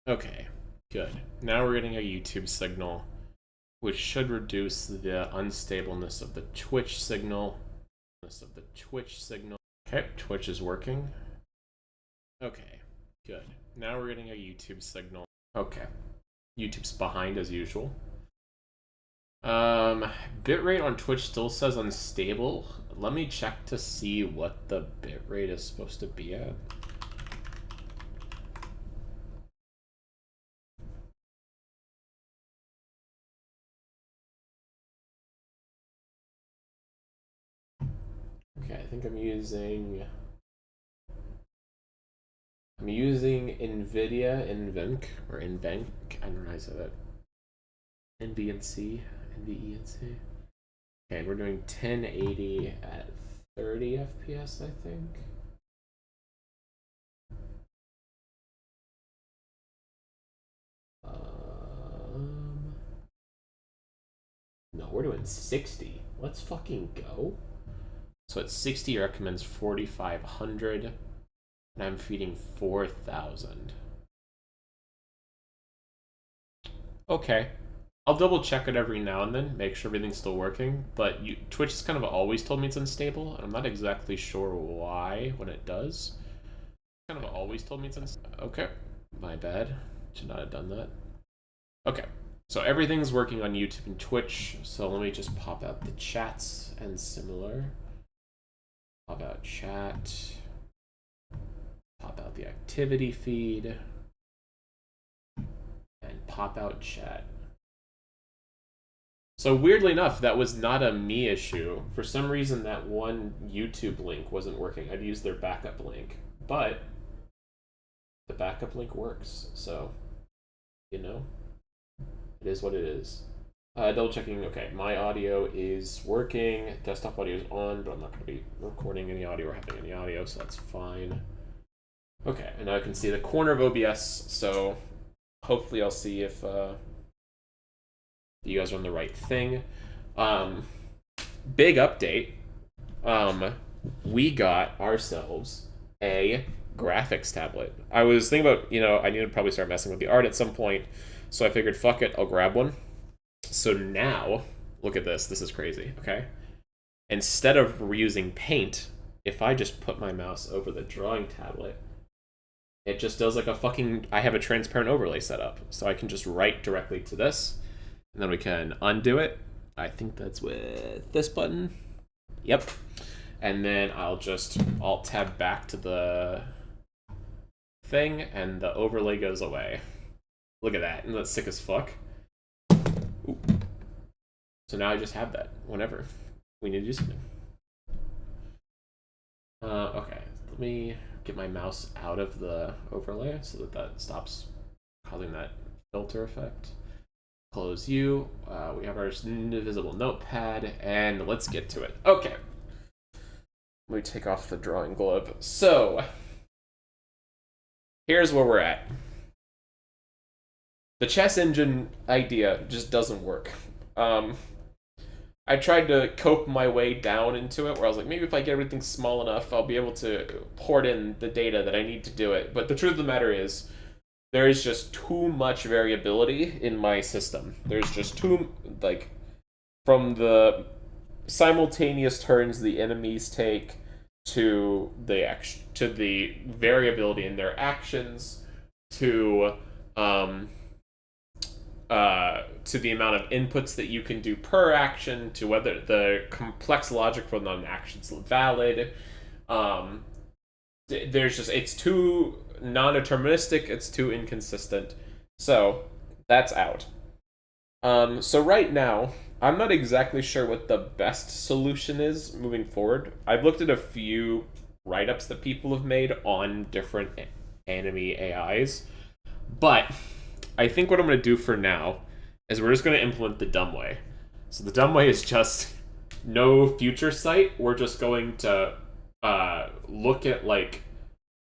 Okay, good. Now we're getting a YouTube signal, which should reduce the unstableness of the Twitch signal. Okay, Twitch is working. Okay, good. Now we're getting a YouTube signal. Okay, YouTube's behind as usual. Bitrate on Twitch still says unstable. Let me check to see what the bitrate is supposed to be at. Okay, I think I'm using NVIDIA, NVENC, or NVENC. I don't know how to say that. NVNC, NVENC. Okay, we're doing 1080 at 30 FPS, I think. No, we're doing 60. Let's fucking go. So at 60, it recommends 4,500, and I'm feeding 4,000. Okay. I'll double check it every now and then, make sure everything's still working, but Twitch has kind of always told me it's unstable, and I'm not exactly sure why when it does. Kind of always told me it's unstable. Okay, my bad. Should not have done that. Okay, so everything's working on YouTube and Twitch, so let me just pop out the chats and similar. Pop out chat. Pop out the activity feed. And pop out chat. So weirdly enough, that was not a me issue. For some reason, that one YouTube link wasn't working. I'd used their backup link, but the backup link works. So, you know, it is what it is. Double checking. Okay, my audio is working. Desktop audio is on, but I'm not going to be recording any audio or having any audio, so that's fine. Okay, and now I can see the corner of OBS, so hopefully I'll see if you guys are on the right thing. Big update. We got ourselves a graphics tablet. I was thinking about, I need to probably start messing with the art at some point, so I figured, fuck it, I'll grab one. So now, look at this. This is crazy, okay? Instead of reusing Paint, if I just put my mouse over the drawing tablet, it just does like a fucking... I have a transparent overlay set up, so I can just write directly to this, and then we can undo it. I think that's with this button. Yep. And then I'll Alt-tab back to the thing, and the overlay goes away. Look at that. Isn't that sick as fuck? Ooh. So now I just have that whenever we need to do something. Okay, let me get my mouse out of the overlay so that stops causing that filter effect. Close you. We have our invisible notepad, and let's get to it. Okay. Let me take off the drawing glove. So, here's where we're at. The chess engine idea just doesn't work. I tried to cope my way down into it, where I was like, maybe if I get everything small enough, I'll be able to port in the data that I need to do it. But the truth of the matter is, there is just too much variability in my system. There's just too, from the simultaneous turns the enemies take to the variability in their actions to the amount of inputs that you can do per action, to whether the complex logic for non-actions is valid. It's too non-deterministic, it's too inconsistent. So, that's out. So right now, I'm not exactly sure what the best solution is moving forward. I've looked at a few write-ups that people have made on different enemy AIs, but I think what I'm going to do for now is we're just going to implement the dumb way. So the dumb way is just no future sight. We're just going to look at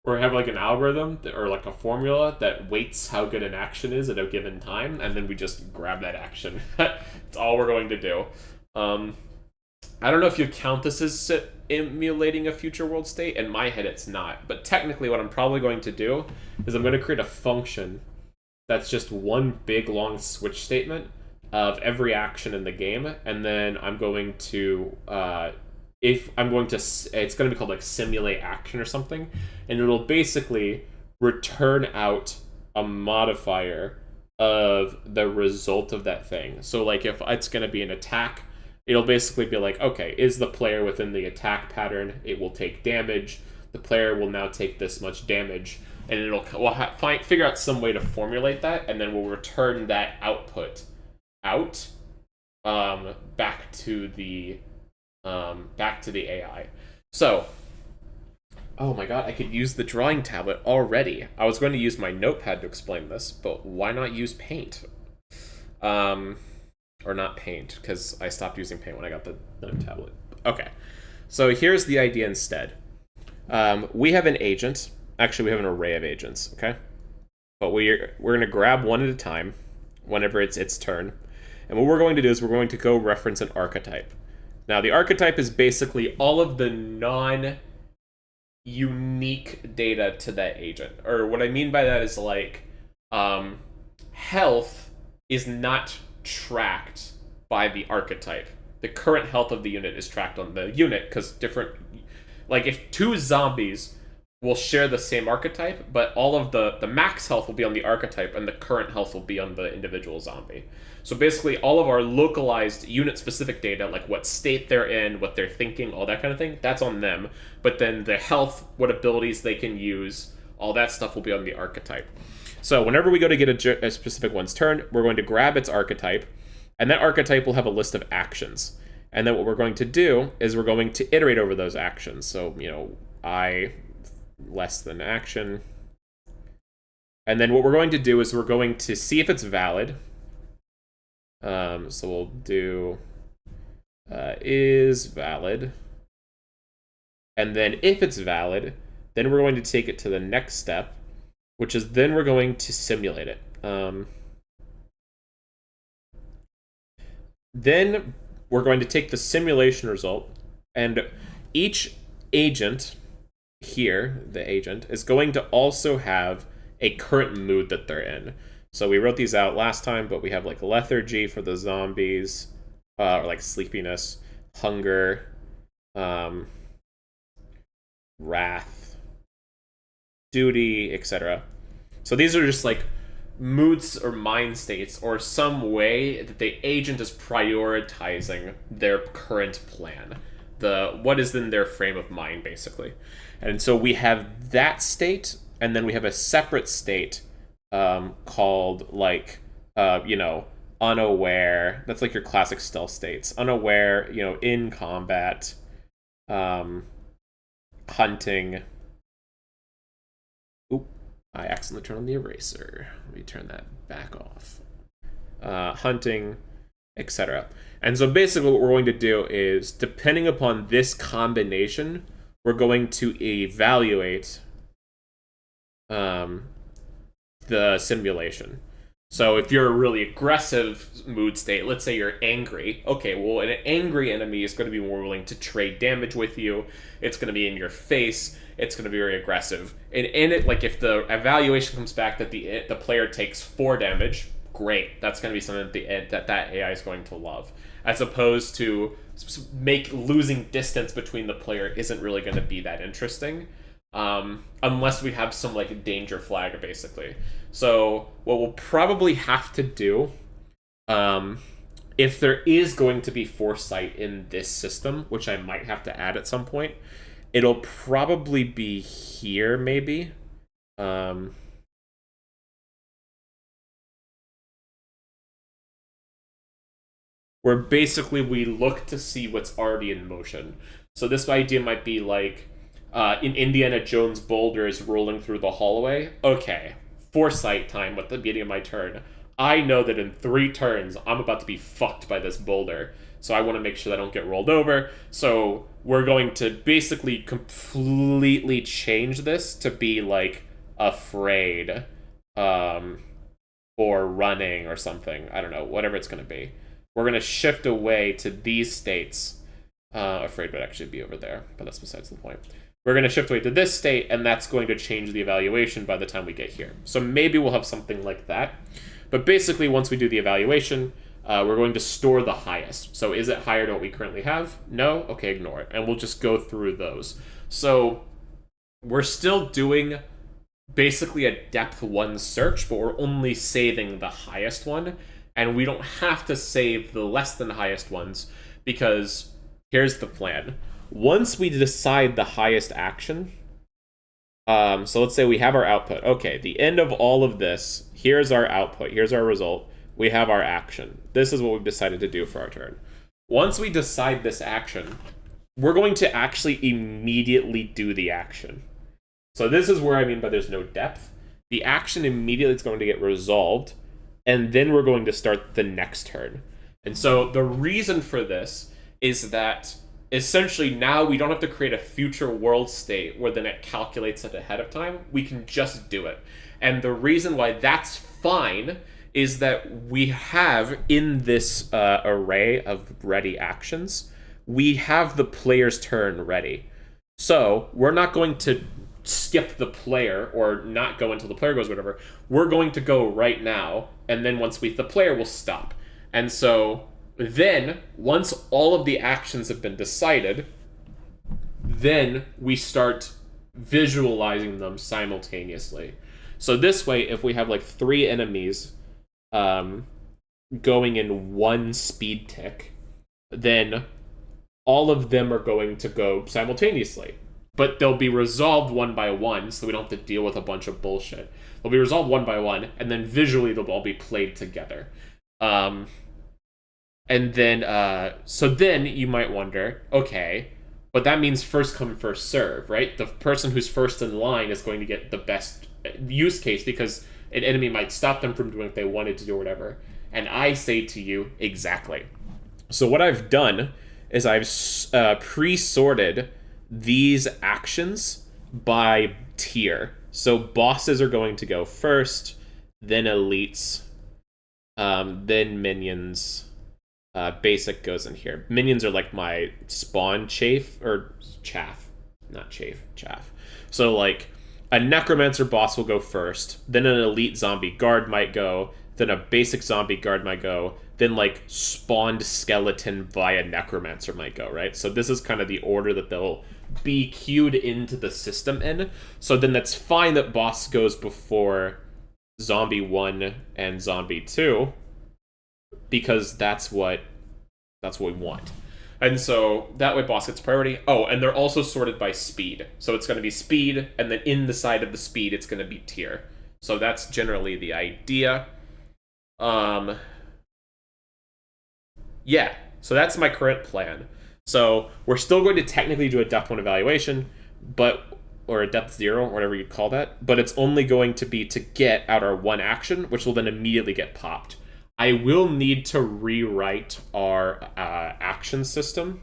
or have an algorithm or a formula that weights how good an action is at a given time, and then we just grab that action. That's all we're going to do. I don't know if you count this as emulating a future world state. In my head, it's not. But technically, what I'm probably going to do is I'm going to create a function that's just one big long switch statement of every action in the game, and then I'm going to if I'm going to it's going to be called like simulate action or something, and it'll basically return out a modifier of the result of that thing. So like if it's going to be an attack, it'll basically be like, okay, is the player within the attack pattern? It will take damage. The player will now take this much damage, and we'll figure out some way to formulate that, and then we'll return that output out back to the AI. So, oh my god, I could use the drawing tablet already. I was going to use my notepad to explain this, but why not use Paint? Or not Paint, because I stopped using Paint when I got the note tablet. Okay, so here's the idea instead. We have an agent. Actually, we have an array of agents, okay? But we're going to grab one at a time whenever it's its turn. And what we're going to do is we're going to go reference an archetype. Now, the archetype is basically all of the non-unique data to that agent. Or what I mean by that is like, health is not tracked by the archetype. The current health of the unit is tracked on the unit, because different... Like, if two zombies will share the same archetype, but all of the max health will be on the archetype, and the current health will be on the individual zombie. So basically, all of our localized unit-specific data, like what state they're in, what they're thinking, all that kind of thing, that's on them. But then the health, what abilities they can use, all that stuff will be on the archetype. So whenever we go to get a specific one's turn, we're going to grab its archetype, and that archetype will have a list of actions. And then what we're going to do is we're going to iterate over those actions. So, I less than action. And then what we're going to do is we're going to see if it's valid. So we'll do is valid. And then if it's valid, then we're going to take it to the next step, which is then we're going to simulate it. Then we're going to take the simulation result, and each agent here, the agent, is going to also have a current mood that they're in. So we wrote these out last time, but we have like lethargy for the zombies, or like sleepiness, hunger, wrath, duty, etc. So these are just like moods or mind states, or some way that the agent is prioritizing their current plan, what is in their frame of mind, basically. And so we have that state, and then we have a separate state called like unaware. That's like your classic stealth states. Unaware, in combat, hunting. I accidentally turned on the eraser. Let me turn that back off. Hunting, etc. And so basically what we're going to do is, depending upon this combination, we're going to evaluate the simulation. So if you're a really aggressive mood state, let's say you're angry, okay, well, an angry enemy is going to be more willing to trade damage with you. It's going to be in your face. It's going to be very aggressive. And in it, like, if the evaluation comes back that the player takes 4 damage, great. That's going to be something that AI is going to love. As opposed to losing distance between the player isn't really going to be that interesting. Unless we have some like danger flag, basically. So what we'll probably have to do, if there is going to be foresight in this system, which I might have to add at some point, it'll probably be here, maybe. Where basically we look to see what's already in motion. So this idea might be like, in Indiana Jones boulders rolling through the hallway. Okay, foresight time at the beginning of my turn. I know that in 3 turns, I'm about to be fucked by this boulder. So I want to make sure that I don't get rolled over. So we're going to basically completely change this to be like afraid, or running or something. I don't know, whatever it's going to be. We're going to shift away to these states. Afraid would actually be over there, but that's besides the point. We're going to shift away to this state, and that's going to change the evaluation by the time we get here. So maybe we'll have something like that. But basically, once we do the evaluation, we're going to store the highest. So is it higher than what we currently have? No? Okay, ignore it. And we'll just go through those. So we're still doing basically a depth 1 search, but we're only saving the highest one. And we don't have to save the less than highest ones, because here's the plan. Once we decide the highest action, so let's say we have our output. Okay, the end of all of this, here's our output, here's our result. We have our action. This is what we've decided to do for our turn. Once we decide this action, we're going to actually immediately do the action. So this is where I mean by there's no depth. The action immediately is going to get resolved, and then we're going to start the next turn. And so the reason for this is that essentially now we don't have to create a future world state where then it calculates it ahead of time. We can just do it. And the reason why that's fine is that we have in this array of ready actions, we have the player's turn ready. So we're not going to skip the player or not go until the player goes, whatever. We're going to go right now, and then once the player will stop. And so then, once all of the actions have been decided, then we start visualizing them simultaneously. So this way, if we have like 3 enemies going in 1 speed tick, then all of them are going to go simultaneously. But they'll be resolved one by one, so we don't have to deal with a bunch of bullshit. They'll be resolved one by one, and then visually they'll all be played together. And then, so then you might wonder, okay, but that means first come, first serve, right? The person who's first in line is going to get the best use case because an enemy might stop them from doing what they wanted to do or whatever. And I say to you, exactly. So what I've done is I've pre-sorted these actions by tier. So bosses are going to go first, then elites, then minions. Basic goes in here. Minions are like my spawn chaff. Not chaff. So like a necromancer boss will go first, then an elite zombie guard might go, then a basic zombie guard might go, then like spawned skeleton via necromancer might go, right? So this is kind of the order that they'll be queued into the system in. So then that's fine that boss goes before zombie 1 and zombie 2, because that's what we want. And so that way boss gets priority. Oh, and they're also sorted by speed. So it's going to be speed, and then in the side of the speed, it's going to be tier. So that's generally the idea. Yeah, so that's my current plan. So we're still going to technically do a depth 1 evaluation, or a depth 0, or whatever you call that, but it's only going to be to get out our 1 action, which will then immediately get popped. I will need to rewrite our action system,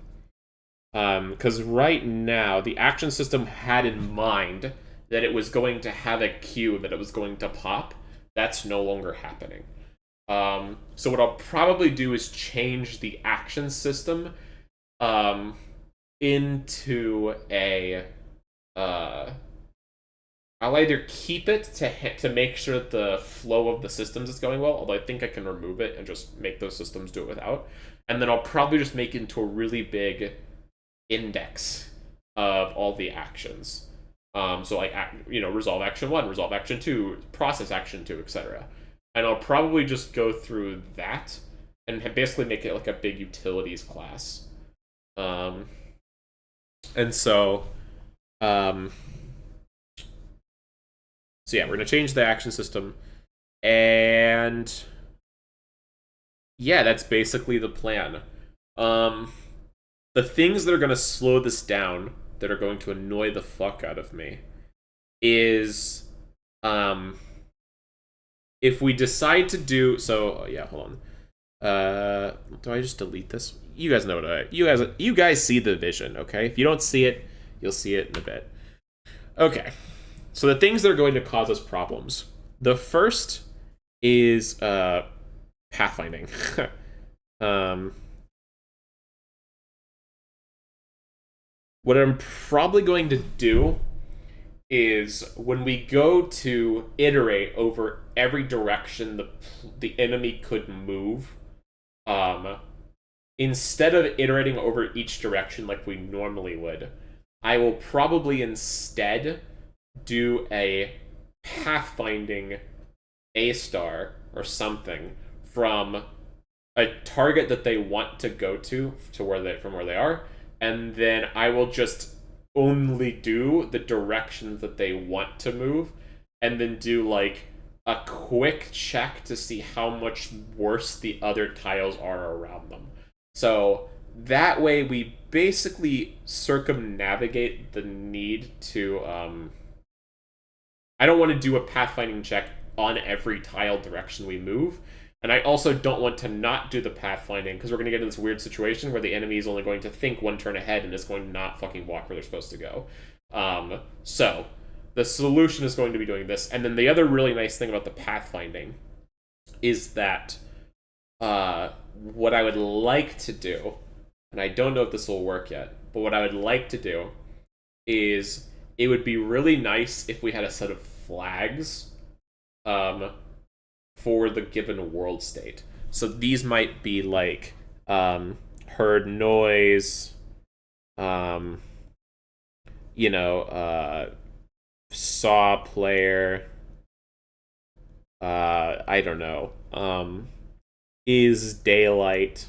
because right now the action system had in mind that it was going to have a queue that it was going to pop. That's no longer happening. So what I'll probably do is change the action system into a... I'll either keep it to make sure that the flow of the systems is going well, although I think I can remove it and just make those systems do it without. And then I'll probably just make it into a really big index of all the actions. So like, resolve action 1, resolve action 2, process action 2, etc. And I'll probably just go through that and basically make it like a big utilities class. And so... So yeah, we're going to change the action system, and yeah, that's basically the plan. The things that are going to slow this down, that are going to annoy the fuck out of me, is if we decide to do... So, yeah, hold on. Do I just delete this? You guys know what you guys see the vision, okay? If you don't see it, you'll see it in a bit. Okay. So the things that are going to cause us problems. The first is pathfinding. What I'm probably going to do is when we go to iterate over every direction the enemy could move, um, instead of iterating over each direction like we normally would, I will probably instead do a pathfinding A star or something from a target that they want to go to where they from where they are, and then I will just only do the directions that they want to move, and then do like a quick check to see how much worse the other tiles are around them. So that way we basically circumnavigate the need to I don't want to do a pathfinding check on every tile direction we move. And I also don't want to not do the pathfinding, because we're going to get in this weird situation where the enemy is only going to think one turn ahead and is going to not fucking walk where they're supposed to go. So, the solution is going to be doing this. And then the other really nice thing about the pathfinding is that what I would like to do, and I don't know if this will work yet, but what I would like to do is it would be really nice if we had a set of flags for the given world state. So these might be like heard noise, saw player, I don't know, is daylight,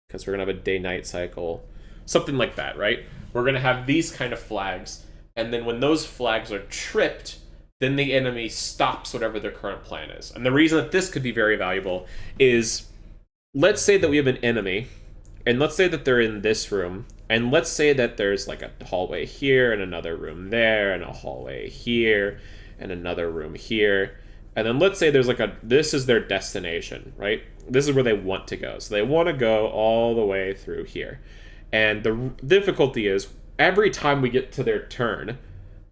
because we're gonna have a day-night cycle, something like that, right? We're gonna have these kind of flags, and then when those flags are tripped, then the enemy stops whatever their current plan is. And the reason that this could be very valuable is, let's say that we have an enemy, and let's say that they're in this room, and let's say that there's like a hallway here, and another room there, and a hallway here, and another room here. And then let's say there's like this is their destination, right? This is where they want to go. So they want to go all the way through here. And the difficulty is, every time we get to their turn,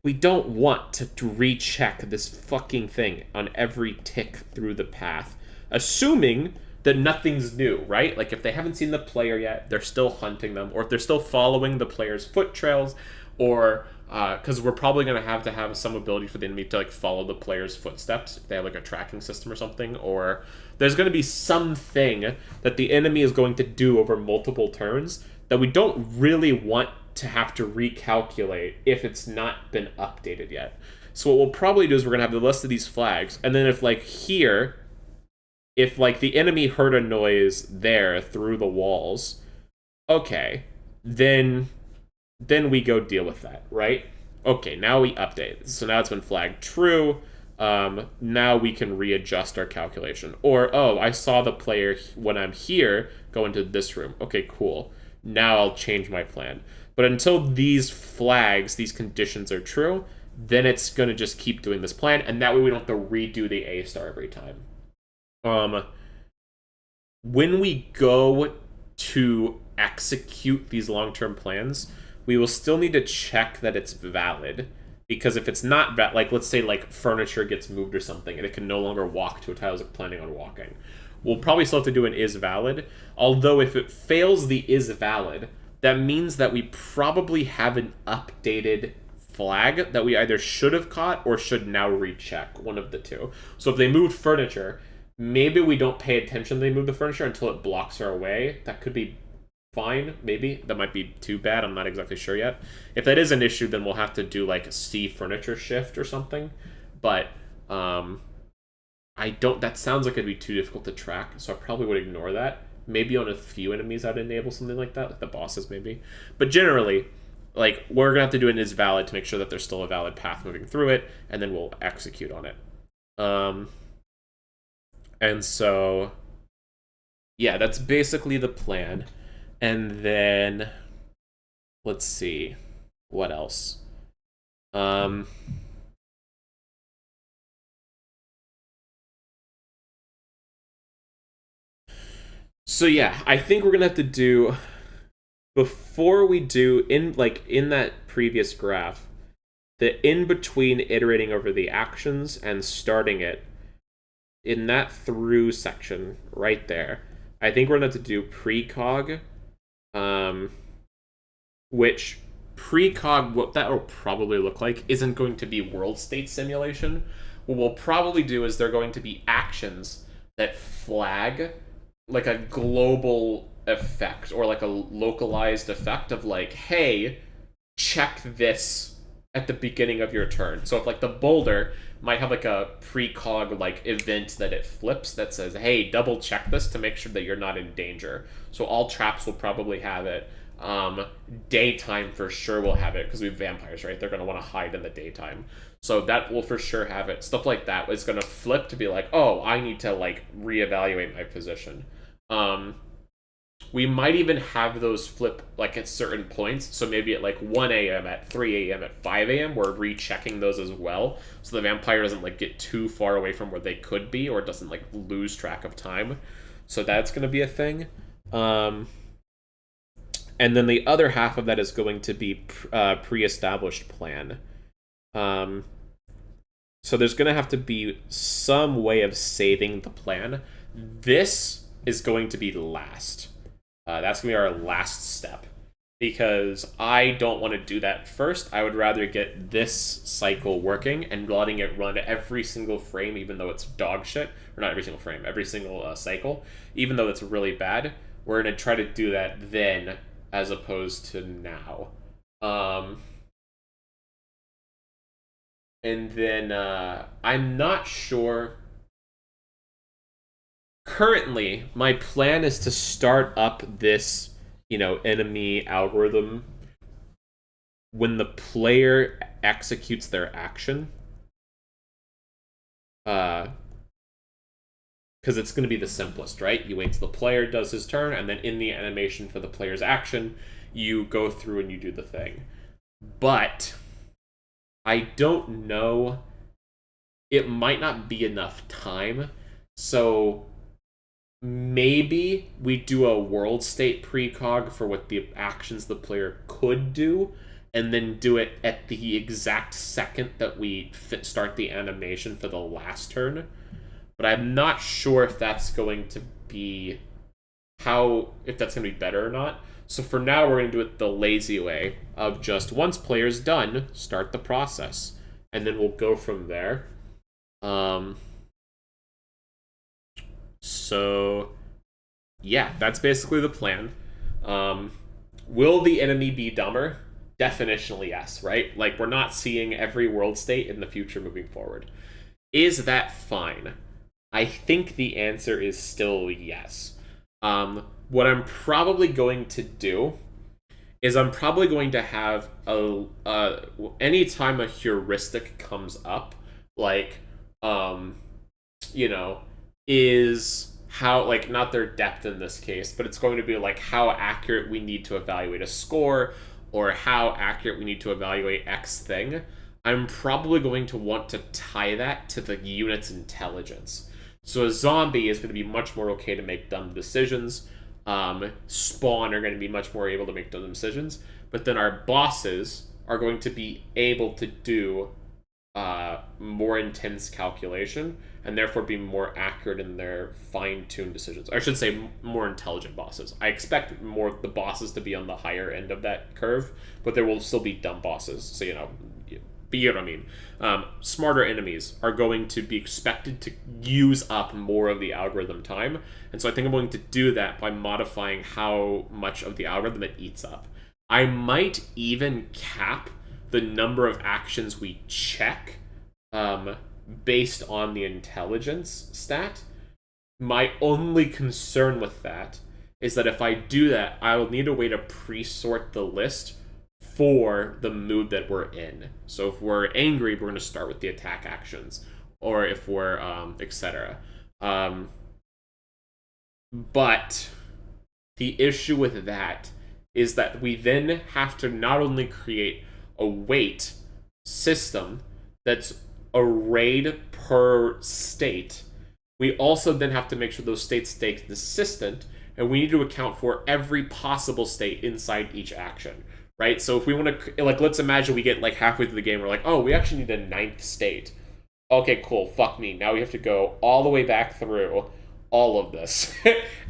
we don't want to recheck this fucking thing on every tick through the path, assuming that nothing's new, right? Like, if they haven't seen the player yet, they're still hunting them, or if they're still following the player's foot trails, or because we're probably going to have some ability for the enemy to like follow the player's footsteps if they have like a tracking system or something, or there's going to be something that the enemy is going to do over multiple turns that we don't really want to have to recalculate if it's not been updated yet. So what we'll probably do is we're going to have the list of these flags, and then if like here, if like the enemy heard a noise there through the walls, okay, then we go deal with that, right? Okay, now we update. So now it's been flagged true. Now we can readjust our calculation. Or, oh, I saw the player when I'm here go into this room. Okay, cool. Now I'll change my plan. But until these flags, these conditions are true, then it's going to just keep doing this plan, and that way we don't have to redo the A star every time. When we go to execute these long-term plans, we will still need to check that it's valid, because if it's not like, let's say like furniture gets moved or something and it can no longer walk to a tile it's planning on walking, we'll probably still have to do an is valid. Although if it fails the is valid, that means that we probably have an updated flag that we either should have caught or should now recheck, one of the two. So if they moved furniture, maybe we don't pay attention they move the furniture until it blocks our way. That could be fine, maybe. That might be too bad, I'm not exactly sure yet. If that is an issue, then we'll have to do like a C furniture shift or something. But that sounds like it'd be too difficult to track, so I probably would ignore that. Maybe on a few enemies I'd enable something like that, like the bosses maybe. But generally, like, we're gonna have to do an is valid to make sure that there's still a valid path moving through it, and then we'll execute on it. And so, yeah, that's basically the plan. And then, let's see, what else? So yeah, I think we're gonna have to do, before we do in that previous graph, the in between iterating over the actions and starting it, in that through section right there, I think we're gonna have to do precog, which precog, what that will probably look like isn't going to be world state simulation. What we'll probably do is they're going to be actions that flag like a global effect or like a localized effect of like, hey, check this at the beginning of your turn. So if like the boulder might have like a precog like event that it flips that says, hey, double check this to make sure that you're not in danger. So all traps will probably have it. Daytime for sure will have it because we have vampires, right? They're going to want to hide in the daytime. So that will for sure have it. Stuff like that is going to flip to be like, oh, I need to like reevaluate my position. We might even have those flip like at certain points. So maybe at like 1 a.m., at 3 a.m., at 5 a.m., we're rechecking those as well. So the vampire doesn't like get too far away from where they could be or doesn't like lose track of time. So that's going to be a thing. And then the other half of that is going to be pre-established plan. So there's going to have to be some way of saving the plan. This is going to be last. That's going to be our last step. Because I don't want to do that first. I would rather get this cycle working and letting it run every single frame, even though it's dog shit. Or not every single frame, every single cycle. Even though it's really bad. We're going to try to do that then, as opposed to now. And then I'm not sure. Currently, my plan is to start up this, enemy algorithm when the player executes their action. Because it's going to be the simplest, right? You wait till the player does his turn, and then in the animation for the player's action, you go through and you do the thing. But I don't know. It might not be enough time. So maybe we do a world state precog for what the actions the player could do, and then do it at the exact second that we start the animation for the last turn. But I'm not sure if that's going to be if that's going to be better or not. So for now, we're going to do it the lazy way of just once player's done, start the process. And then we'll go from there. So, yeah, that's basically the plan. Will the enemy be dumber? Definitionally yes, right? Like, we're not seeing every world state in the future moving forward. Is that fine? I think the answer is still yes. What I'm probably going to do is I'm probably going to have anytime a heuristic comes up, like, is how, like, not their depth in this case, but it's going to be like how accurate we need to evaluate a score or how accurate we need to evaluate X thing. I'm probably going to want to tie that to the unit's intelligence. So a zombie is going to be much more okay to make dumb decisions. Spawn are going to be much more able to make dumb decisions. But then our bosses are going to be able to do more intense calculation and therefore be more accurate in their fine-tuned decisions. I should say more intelligent bosses. I expect more the bosses to be on the higher end of that curve, but there will still be dumb bosses. So, you know what I mean. Smarter enemies are going to be expected to use up more of the algorithm time. And so I think I'm going to do that by modifying how much of the algorithm it eats up. I might even cap the number of actions we check based on the intelligence stat. My only concern with that is that if I do that, I will need a way to pre-sort the list for the mood that we're in. So if we're angry, we're going to start with the attack actions, or if we're etc. But the issue with that is that we then have to not only create a weight system that's arrayed per state, we also then have to make sure those states stay consistent, and we need to account for every possible state inside each action. Right? So if we want to, like, let's imagine we get, like, halfway through the game, we're like, oh, we actually need a 9th state. Okay, cool, fuck me. Now we have to go all the way back through all of this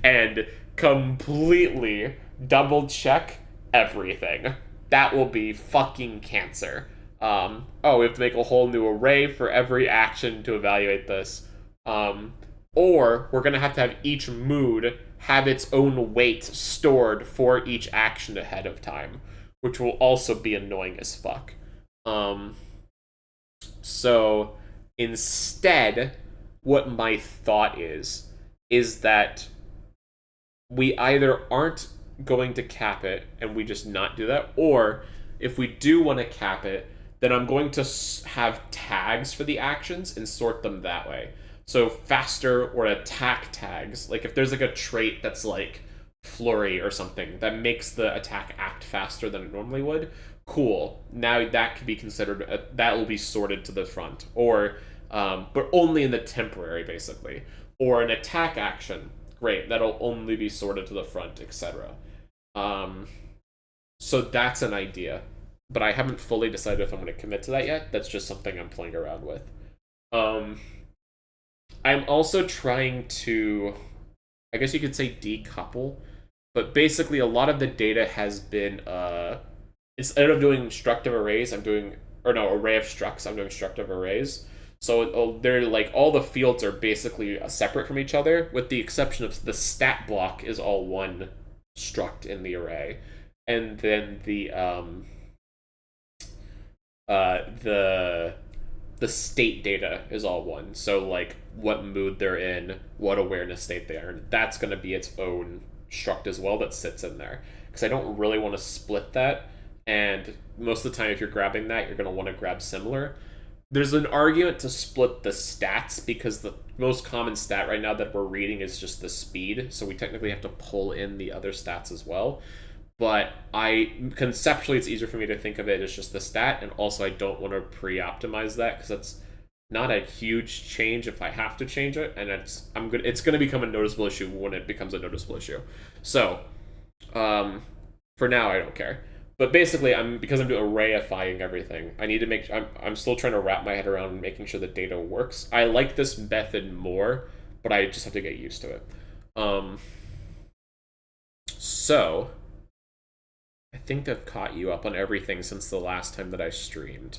and completely double-check everything. that will be fucking cancer. Oh, we have to make a whole new array for every action to evaluate this. Or we're going to have each mood have its own weight stored for each action ahead of time, which will also be annoying as fuck. So instead, what my thought is that we either aren't going to cap it and we just not do that, or if we do want to cap it, then I'm going to have tags for the actions and sort them that way. So faster or attack tags, like if there's like a trait that's like flurry or something that makes the attack act faster than it normally would, cool. Now that could be considered, that will be sorted to the front, or but only in the temporary, basically. Or an attack action, great, that'll only be sorted to the front, etc. So that's an idea, but I haven't fully decided if I'm going to commit to that yet. That's just something I'm playing around with. I'm also trying to, I guess you could say, decouple, but basically a lot of the data has been, instead of doing structive arrays, array of structs, I'm doing structive arrays. So they're like, all the fields are basically separate from each other, with the exception of the stat block is all one struct in the array. And then the state data is all one. So like what mood they're in, what awareness state they are in, that's going to be its own struct as well that sits in there. Because I don't really want to split that. And most of the time, if you're grabbing that, you're going to want to grab similar. There's an argument to split the stats because the most common stat right now that we're reading is just the speed. So we technically have to pull in the other stats as well. But conceptually, it's easier for me to think of it as just the stat, and also I don't want to pre-optimize that because that's not a huge change if I have to change it, and it's going to become a noticeable issue when it becomes a noticeable issue. So, for now, I don't care. But basically, because I'm doing arrayifying everything, I need to I'm still trying to wrap my head around making sure the data works. I like this method more, but I just have to get used to it. So I think I've caught you up on everything since the last time that I streamed.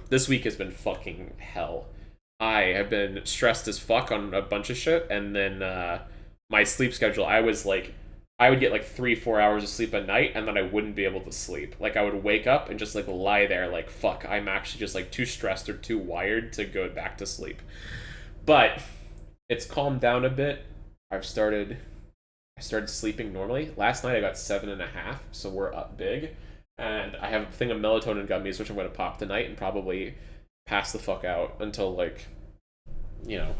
This week has been fucking hell. I have been stressed as fuck on a bunch of shit, and then my sleep schedule, I would get like 3-4 hours of sleep a night, and then I wouldn't be able to sleep. Like, I would wake up and just like lie there like, fuck, I'm actually just like too stressed or too wired to go back to sleep. But it's calmed down a bit. I started sleeping normally. Last night I got 7.5, so we're up big. And I have a thing of melatonin gummies, which I'm going to pop tonight and probably pass the fuck out until like,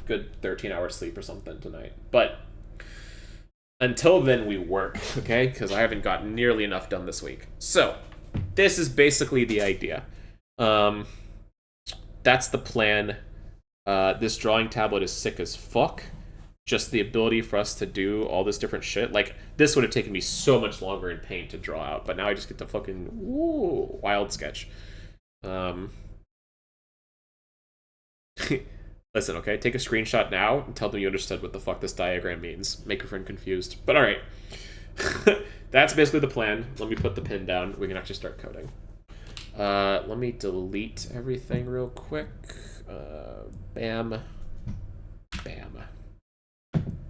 good 13 hours sleep or something tonight. But until then, we work, okay? Because I haven't gotten nearly enough done this week. So this is basically the idea. That's the plan. This drawing tablet is sick as fuck. Just the ability for us to do all this different shit. Like, this would have taken me so much longer in Paint to draw out, but now I just get to fucking wild sketch. Listen, okay? Take a screenshot now and tell them you understood what the fuck this diagram means. Make your friend confused. But alright. That's basically the plan. Let me put the pin down. We can actually start coding. Let me delete everything real quick. Bam. Bam.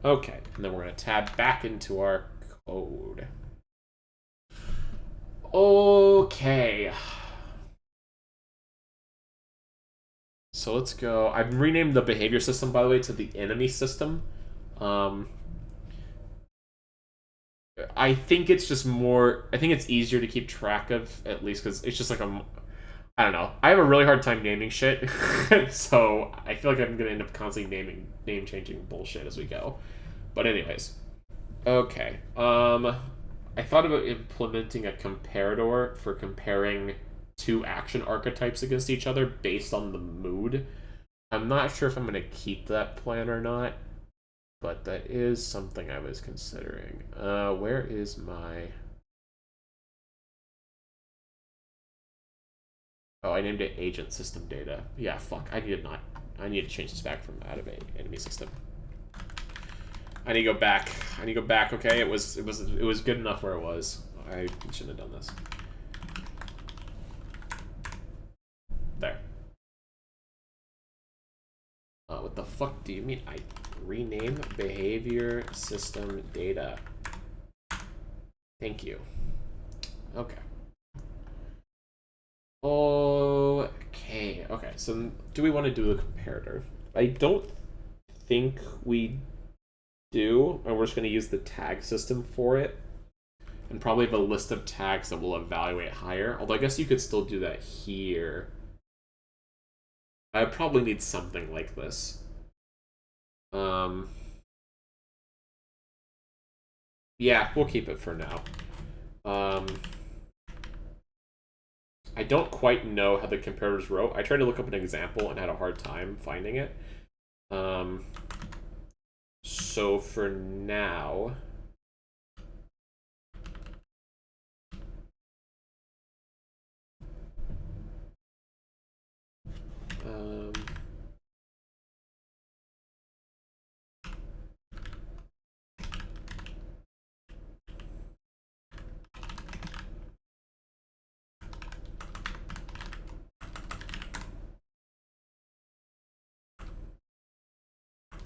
Okay, and then we're going to tab back into our code. Okay. So let's go. I've renamed the behavior system, by the way, to the enemy system. I think it's just I think it's easier to keep track of, at least, because it's just like I don't know. I have a really hard time naming shit, so I feel like I'm going to end up constantly name-changing bullshit as we go. But anyways. Okay. I thought about implementing a comparador for comparing two action archetypes against each other based on the mood. I'm not sure if I'm going to keep that plan or not, but that is something I was considering. Where is my... Oh, I named it agent system data. Yeah, fuck. I need to change this back from out of enemy system. I need to go back. Okay? It was good enough where it was. I shouldn't have done this. What the fuck do you mean? I rename behavior system data. Thank you. Okay. Okay, so do we want to do the comparator? I don't think we do, and we're just going to use the tag system for it. And probably have a list of tags that will evaluate higher. Although I guess you could still do that here. I would probably need something like this. Yeah, we'll keep it for now. I don't quite know how the comparators wrote. I tried to look up an example and had a hard time finding it. So for now...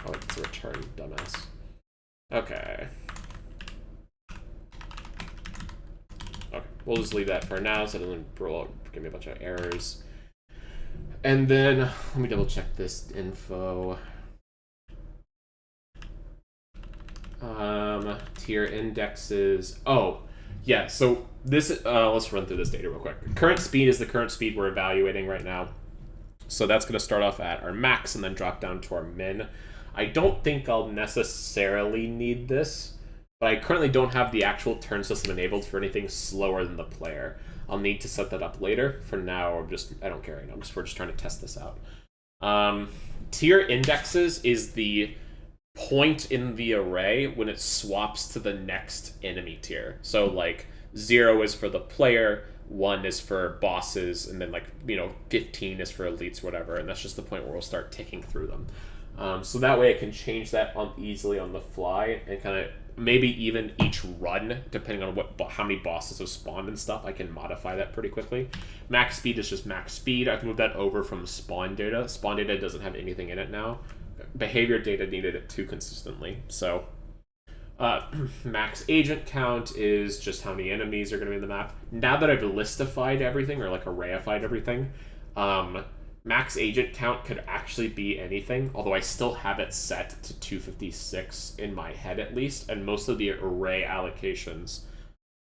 oh, it's a return, dumbass. Okay. Okay, we'll just leave that for now so it doesn't give me a bunch of errors. And then, let me double check this info. Tier indexes. Oh, yeah, so this, let's run through this data real quick. Current speed is the current speed we're evaluating right now. So that's going to start off at our max and then drop down to our min. I don't think I'll necessarily need this, but I currently don't have the actual turn system enabled for anything slower than the player. I'll need to set that up later. For now, I don't care right now. We're just trying to test this out. Tier indexes is the point in the array when it swaps to the next enemy tier. So like 0 is for the player, 1 is for bosses, and then 15 is for elites, whatever. And that's just the point where we'll start ticking through them. So that way I can change that easily on the fly and kind of maybe even each run, depending on how many bosses have spawned and stuff, I can modify that pretty quickly. Max speed is just max speed. I can move that over from spawn data. Spawn data doesn't have anything in it now. Behavior data needed it too consistently. So max agent count is just how many enemies are going to be in the map. Now that I've listified everything, or arrayified everything, max agent count could actually be anything, although I still have it set to 256 in my head at least, and most of the array allocations,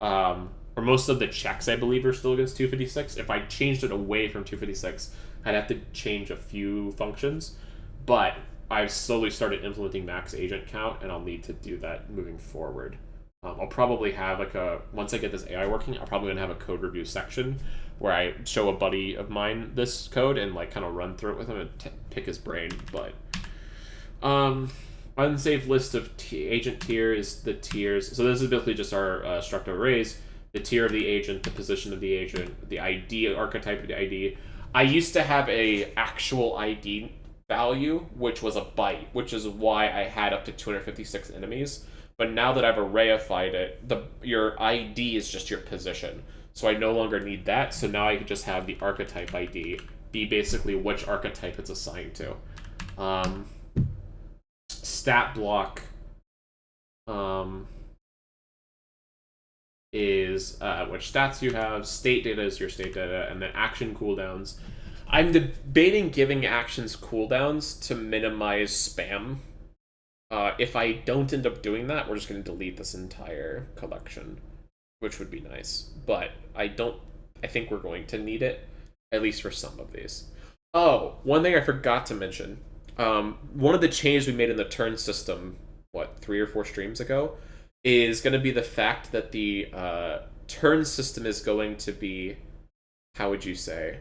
or most of the checks I believe are still against 256. If I changed it away from 256, I'd have to change a few functions, but I've slowly started implementing max agent count, and I'll need to do that moving forward. I'll probably have once I get this AI working, I'm probably going to have a code review section where I show a buddy of mine this code and kind of run through it with him and pick his brain. But unsaved list of agent tier is the tiers. So this is basically just our struct arrays. The tier of the agent, the position of the agent, the ID, archetype of the ID. I used to have a actual ID value, which was a byte, which is why I had up to 256 enemies. But now that I've arrayified it, your ID is just your position. So I no longer need that. So now I can just have the archetype ID be basically which archetype it's assigned to. Stat block is which stats you have. State data is your state data. And then action cooldowns. I'm debating giving actions cooldowns to minimize spam. If I don't end up doing that, we're just going to delete this entire collection, which would be nice. But I think we're going to need it, at least for some of these. Oh, one thing I forgot to mention. One of the changes we made in the turn system, 3 or 4 streams ago, is going to be the fact that the turn system is going to be, how would you say,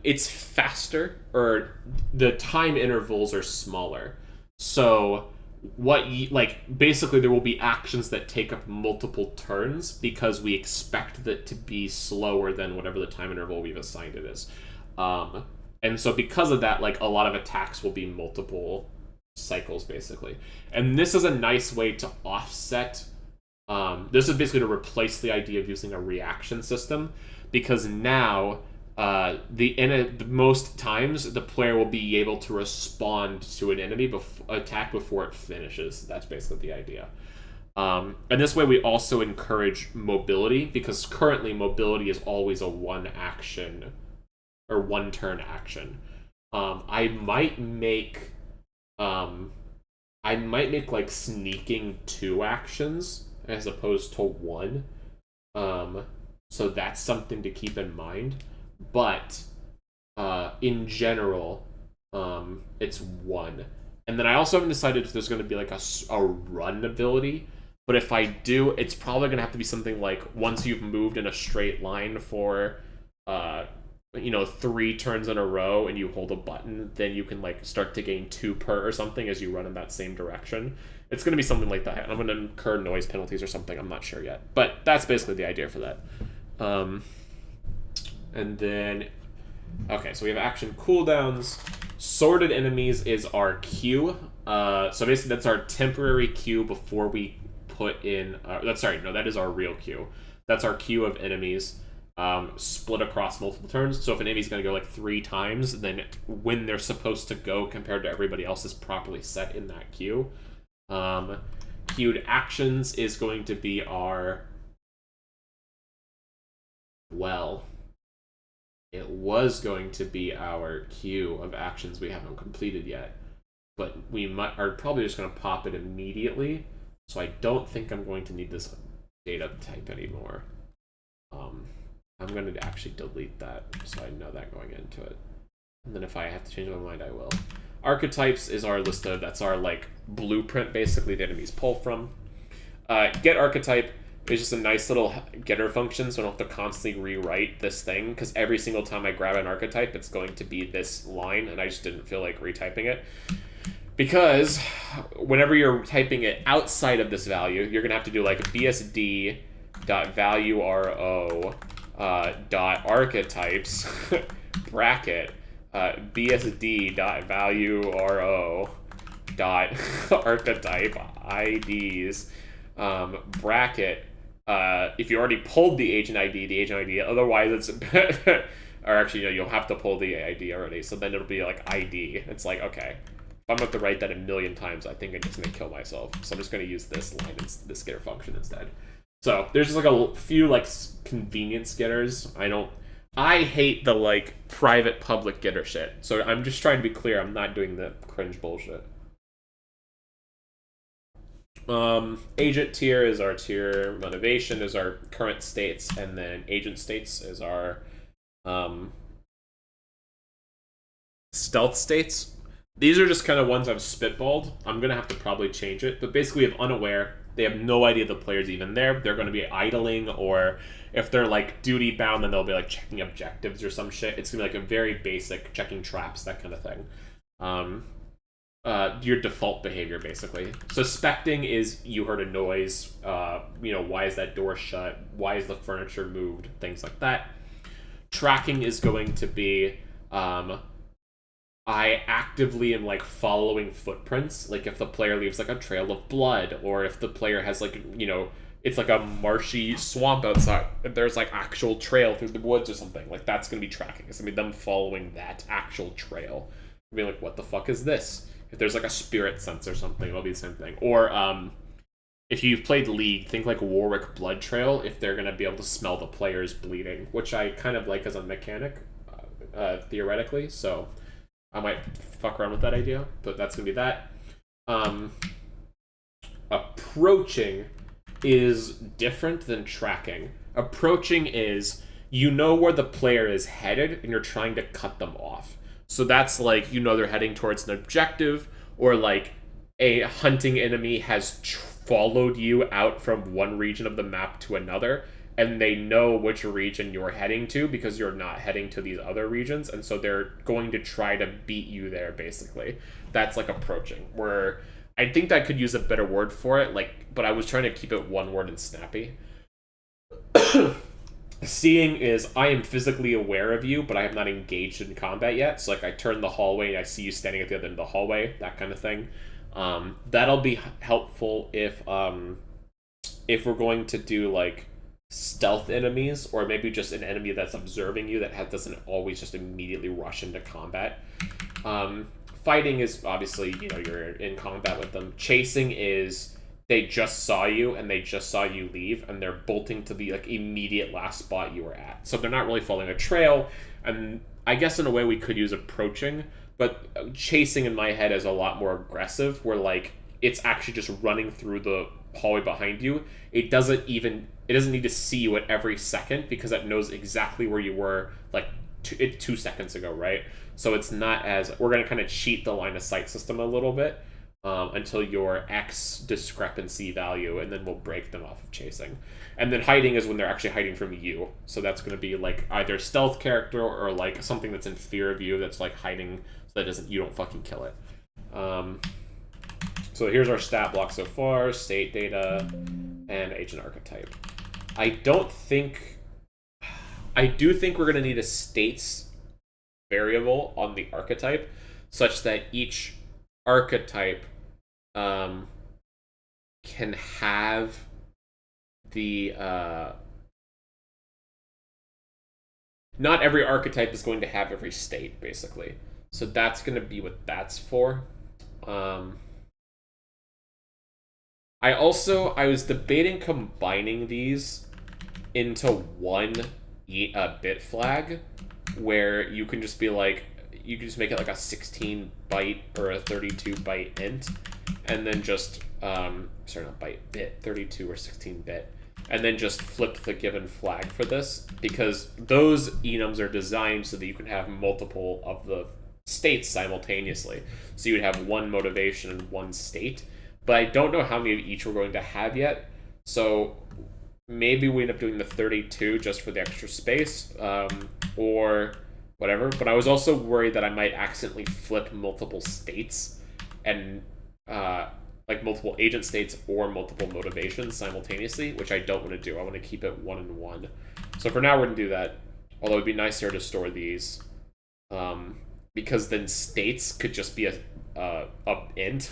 it's faster, or the time intervals are smaller. So basically there will be actions that take up multiple turns because we expect that to be slower than whatever the time interval we've assigned it is. And so because of that, a lot of attacks will be multiple cycles basically. And this is a nice way to offset This is basically to replace the idea of using a reaction system, because now most times the player will be able to respond to an enemy attack before it finishes. That's basically the idea. And this way we also encourage mobility, because currently mobility is always a one action or one turn action. I might make like sneaking 2 actions as opposed to 1. So that's something to keep in mind. But in general, it's 1. And then I also haven't decided if there's going to be like a run ability. But if I do, it's probably going to have to be something like once you've moved in a straight line for 3 turns in a row and you hold a button, then you can like start to gain 2 per or something as you run in that same direction. It's going to be something like that. And I'm going to incur noise penalties or something. I'm not sure yet. But that's basically the idea for that. And then, okay, so we have action cooldowns. Sorted enemies is our queue. So basically that's our temporary queue before we put in... that is our real queue. That's our queue of enemies. Split across multiple turns. So if an enemy's going to go like 3 times, then when they're supposed to go compared to everybody else is properly set in that queue. Queued actions is going to be our... Well, it was going to be our queue of actions we haven't completed yet. But we are probably just going to pop it immediately. So I don't think I'm going to need this data type anymore. I'm going to actually delete that so I know that going into it. And then if I have to change my mind, I will. Archetypes is our list of, that's our like blueprint basically the enemies pull from. Get archetype is just a nice little getter function, so I don't have to constantly rewrite this thing, because every single time I grab an archetype, it's going to be this line, and I just didn't feel like retyping it. Because whenever you're typing it outside of this value, you're going to have to do like bsd.valueRO .archetypes bracket bsd.valueRO .archetype IDs bracket if you already pulled the agent ID, otherwise it's or actually you'll have to pull the ID already, so then it'll be like ID. It's like, okay, if I'm going to write that a million times, I think I'm just going to kill myself, so I'm just going to use this line, this getter function instead. So there's just like a few like convenience getters. I hate the like private public getter shit. So I'm just trying to be clear, I'm not doing the cringe bullshit. Agent tier is our tier, motivation is our current states, and then agent states is our stealth states. These are just kind of ones I've spitballed. I'm gonna have to probably change it, but basically we have unaware. They have no idea the player's even there. They're going to be idling, or if they're like duty bound, then they'll be like checking objectives or some shit. It's going to be like a very basic checking traps, that kind of thing. Your default behavior, basically. Suspecting is you heard a noise. Why is that door shut? Why is the furniture moved? Things like that. Tracking is going to be... I actively am like following footprints, like if the player leaves like a trail of blood, or if the player has like, it's like a marshy swamp outside, if there's like actual trail through the woods or something, like that's gonna be tracking. It's gonna be them following that actual trail. I mean, like, what the fuck is this? If there's like a spirit sense or something, it'll be the same thing. Or if you've played League, think like Warwick Blood Trail, if they're gonna be able to smell the players bleeding, which I kind of like as a mechanic, theoretically, so I might fuck around with that idea, but that's going to be that. Approaching is different than tracking. Approaching is, you know where the player is headed, and you're trying to cut them off. So that's like, they're heading towards an objective, or like a hunting enemy has followed you out from one region of the map to another, and they know which region you're heading to because you're not heading to these other regions, and so they're going to try to beat you there, basically. That's like approaching, where I think I could use a better word for it, but I was trying to keep it one word and snappy. Seeing is, I am physically aware of you, but I have not engaged in combat yet, so like I turn the hallway and I see you standing at the other end of the hallway, that kind of thing. That'll be helpful if if we're going to do like stealth enemies, or maybe just an enemy that's observing you that doesn't always just immediately rush into combat. Fighting is obviously, you know, you're in combat with them. Chasing is they just saw you and they just saw you leave and they're bolting to the like immediate last spot you were at. So they're not really following a trail. And I guess in a way we could use approaching, but chasing in my head is a lot more aggressive, where like it's actually just running through the hallway behind you. It doesn't need to see you at every second because it knows exactly where you were like 2 seconds ago, right? So it's not as, we're going to kind of cheat the line of sight system a little bit until your X discrepancy value, and then we'll break them off of chasing. And then hiding is when they're actually hiding from you. So that's going to be like either stealth character or like something that's in fear of you that's like hiding so that you don't fucking kill it. So here's our stat block so far: state data and agent archetype. I do think we're going to need a states variable on the archetype such that each archetype can have the not every archetype is going to have every state, basically. So that's going to be what that's for. I was debating combining these into one bit flag, where you can just be like, you can just make it like a 16 byte or a 32 byte int, and then just sorry, not byte, bit, 32 or 16 bit, and then just flip the given flag for this, because those enums are designed so that you can have multiple of the states simultaneously. So you would have one motivation and one state, but I don't know how many of each we're going to have yet. So maybe we end up doing the 32 just for the extra space, or whatever. But I was also worried that I might accidentally flip multiple states and like multiple agent states or multiple motivations simultaneously, which I don't want to do. I want to keep it 1 and 1. So for now, we're going to do that. Although it'd be nicer to store these, because then states could just be a int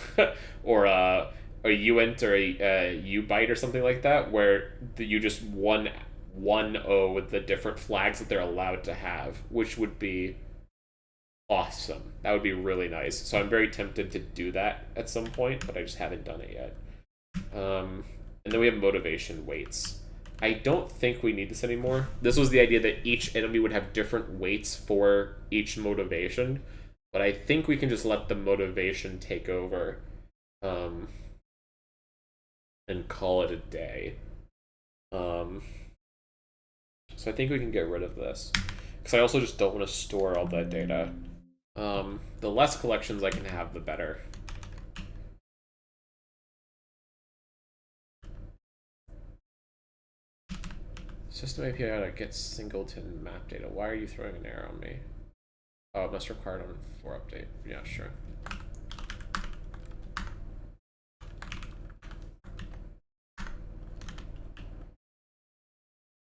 or a uint or a ubyte or something like that, where you just 1-0 with the different flags that they're allowed to have, which would be awesome. That would be really nice. So I'm very tempted to do that at some point, but I just haven't done it yet. And then we have motivation weights. I don't think we need this anymore. This was the idea that each enemy would have different weights for each motivation, but I think we can just let the motivation take over and call it a day. So I think we can get rid of this, because I also just don't want to store all that data. The less collections I can have, the better. System API gets singleton map data. Why are you throwing an error on me? Oh, it must require on 4 update. Yeah, sure.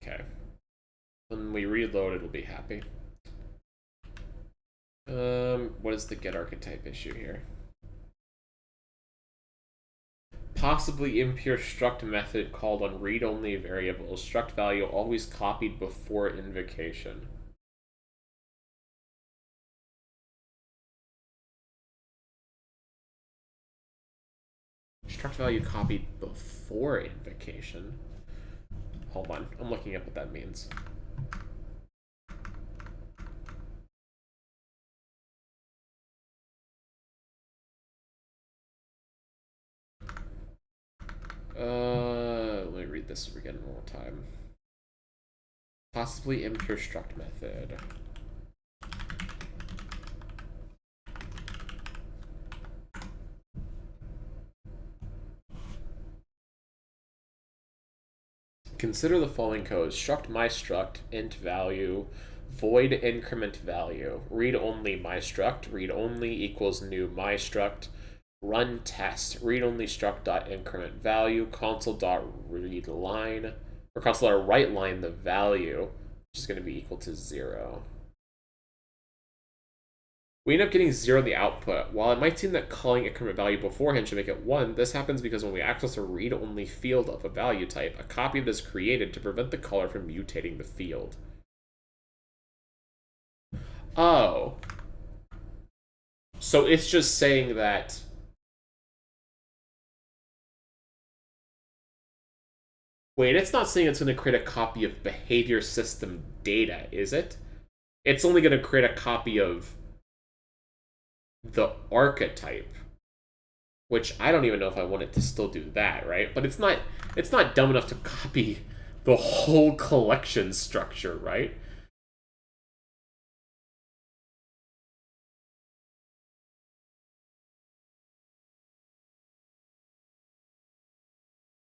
Okay. When we reload, it'll be happy. What is the get archetype issue here? Possibly impure struct method called on read-only variables. Struct value always copied before invocation. Struct value copied before invocation. Hold on, I'm looking up what that means. Let me read this again one more time. Possibly impure struct method. Consider the following codes: struct my struct, int value, void increment value, read only my struct, read only equals new my struct, run test, read only struct dot increment value, console dot read line, or console dot write line the value, which is going to be equal to 0. We end up getting 0 in the output. While it might seem that calling increment value beforehand should make it 1, this happens because when we access a read-only field of a value type, a copy of it is created to prevent the caller from mutating the field. Oh. So it's just saying that... Wait, it's not saying it's going to create a copy of behavior system data, is it? It's only going to create a copy of the archetype, which I don't even know if I want it to still do that, right? But it's not dumb enough to copy the whole collection structure, right?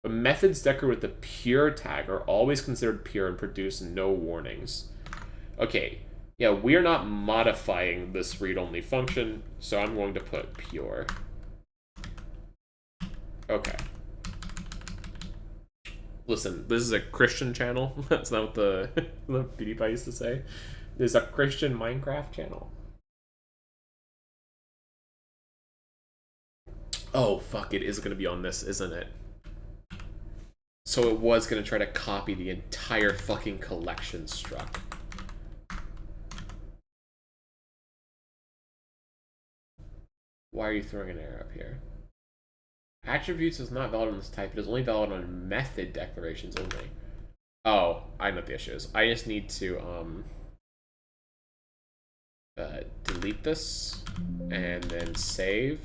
But methods decorated with the pure tag are always considered pure and produce no warnings. Okay, yeah, we're not modifying this read-only function, so I'm going to put pure. Okay. Listen, this is a Christian channel. That's not what the PewDiePie used to say. There's a Christian Minecraft channel. Oh, fuck, it is going to be on this, isn't it? So it was going to try to copy the entire fucking collection struct. Why are you throwing an error up here? Attributes is not valid on this type. It is only valid on method declarations only. Oh, I know what the issue is. I just need to delete this and then save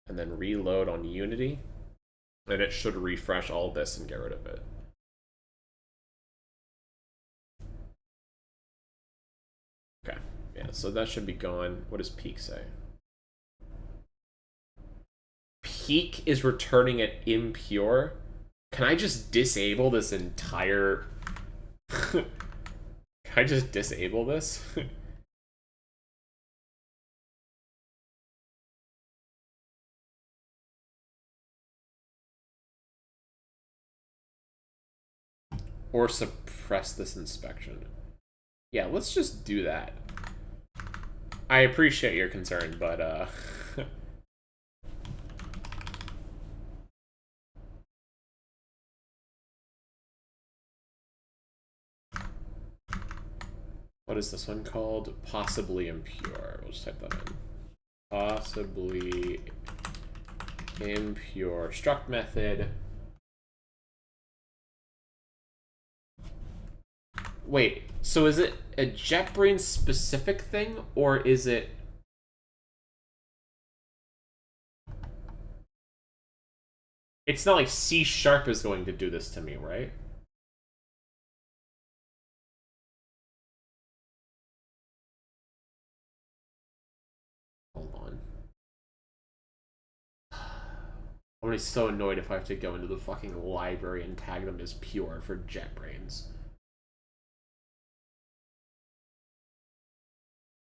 and then reload on Unity. And it should refresh all this and get rid of it. Okay, yeah, so that should be gone. What does peak say? Peak is returning it impure. Can I just disable this entire... Can I just disable this? Or suppress this inspection? Yeah, let's just do that. I appreciate your concern, but what is this one called? Possibly impure. We'll just type that in. Possibly impure. Struct method. Wait, so is it a JetBrains specific thing, or is it... It's not like C# is going to do this to me, right? Hold on. I'm gonna be so annoyed if I have to go into the fucking library and tag them as pure for JetBrains.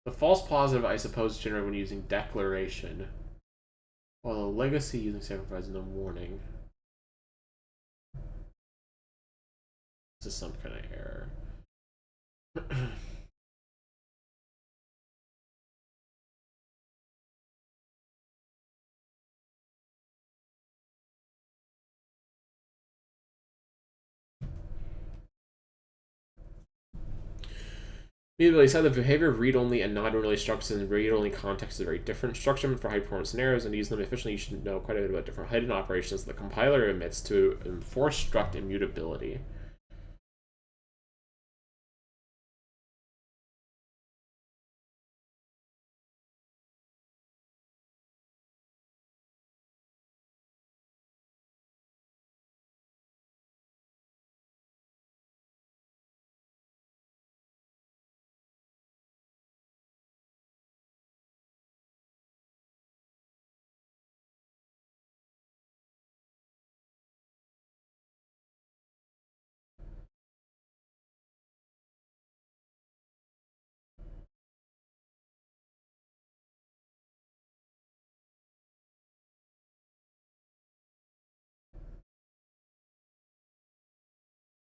The false positive, I suppose, generated when using declaration, while the legacy using save provides no warning. This is some kind of error. Immediately said the behavior of read-only and non-read-only structures in read-only context is very different. Structure them for high-performance scenarios, and to use them efficiently, you should know quite a bit about different hidden operations the compiler emits to enforce struct immutability.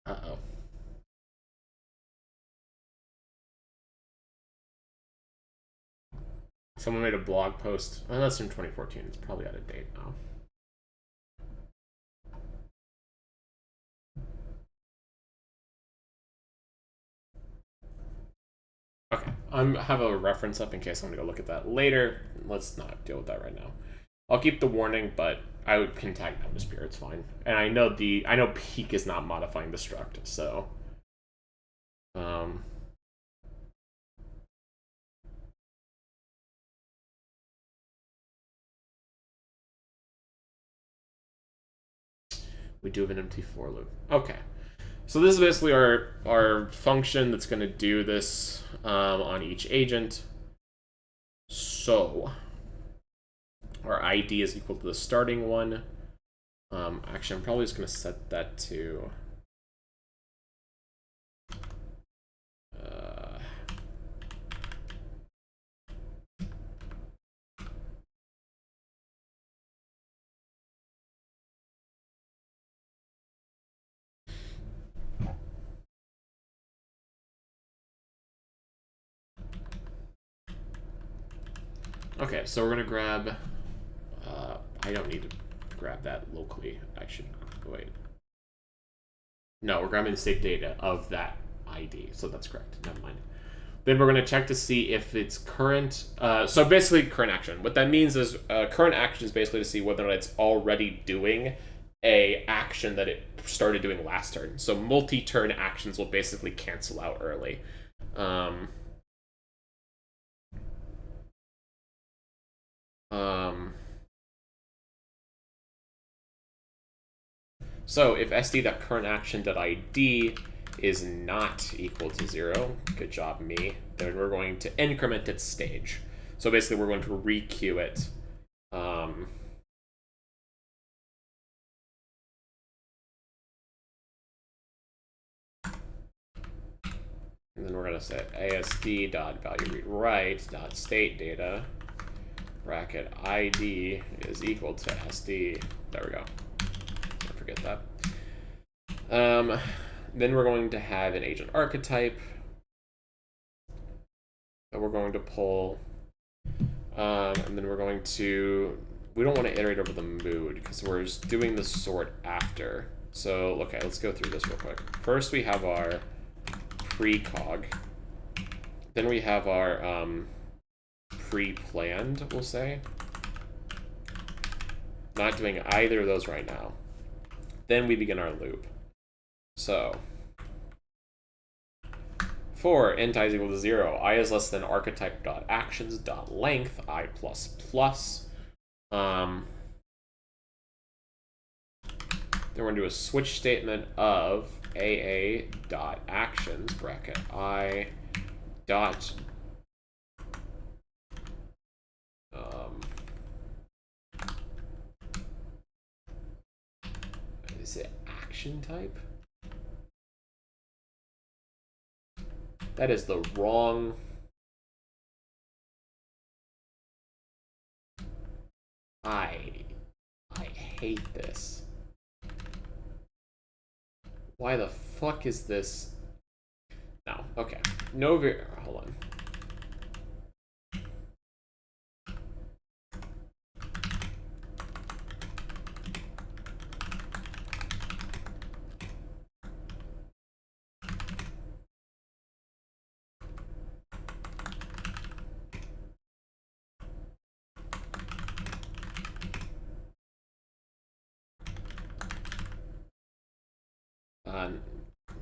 Uh-oh. Someone made a blog post. Oh, that's from 2014. It's probably out of date now. Okay, I have a reference up in case I want to go look at that later. Let's not deal with that right now. I'll keep the warning, but I can tag Atmosphere. It's fine. And I know peak is not modifying the struct, so we do have an empty for loop. Okay. So this is basically our function that's going to do this on each agent. So our ID is equal to the starting one. Actually, I'm probably just going to set that to... Okay, so we're going to grab... I don't need to grab that locally. I should... Wait. No, we're grabbing the state data of that ID, so that's correct. Never mind. Then we're going to check to see if it's current... so basically, current action. What that means is current action is basically to see whether or not it's already doing a action that it started doing last turn. So multi-turn actions will basically cancel out early. So if sd.currentAction.id is not equal to 0, good job me, then we're going to increment its stage. So basically we're going to requeue it. And then we're going to set asd.valueReadWrite.stateData bracket ID is equal to sd. There we go. Don't forget that. Then we're going to have an agent archetype that we're going to pull. And then we're going to... We don't want to iterate over the mood because we're just doing the sort after. So, okay, let's go through this real quick. First, we have our precog. Then we have our pre-planned, we'll say. Not doing either of those right now. Then we begin our loop. So, for int I is equal to 0, I is less than archetype.actions.length, I plus plus. Then we're going to do a switch statement of aa.actions bracket I dot is it action type? That is the wrong... I hate this. Why the fuck is this? No, okay. No, hold on.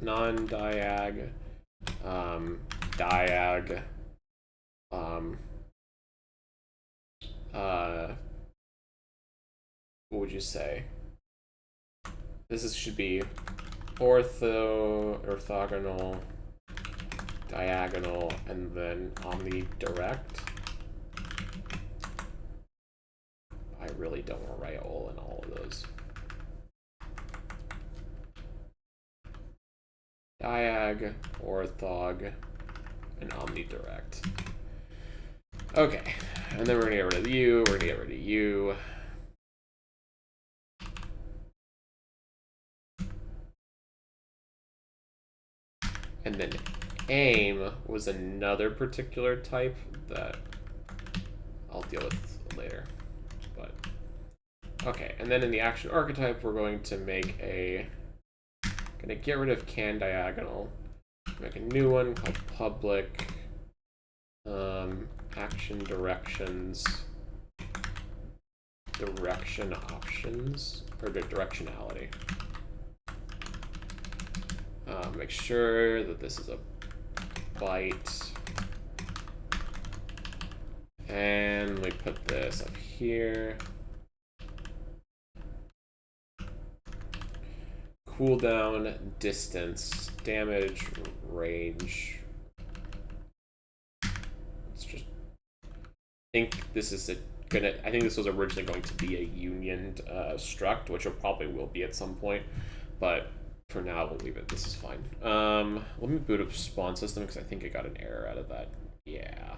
Non-diag, diag, what would you say? Should be orthogonal, diagonal, and then omnidirect. I really don't want to write all in all of those. Diag, orthog, and omnidirect. Okay, and then we're gonna get rid of you, we're gonna get rid of you. And then aim was another particular type that I'll deal with later. But okay, and then in the action archetype, we're going to make gonna get rid of can diagonal, make a new one called public action directions, direction options, or directionality. Make sure that this is a byte, and we put this up here. Cooldown, distance, damage, range. Let's just think this is I think this was originally going to be a unioned struct, which it probably will be at some point, but for now we'll leave it. This is fine. Let me boot up spawn system because I think I got an error out of that. Yeah.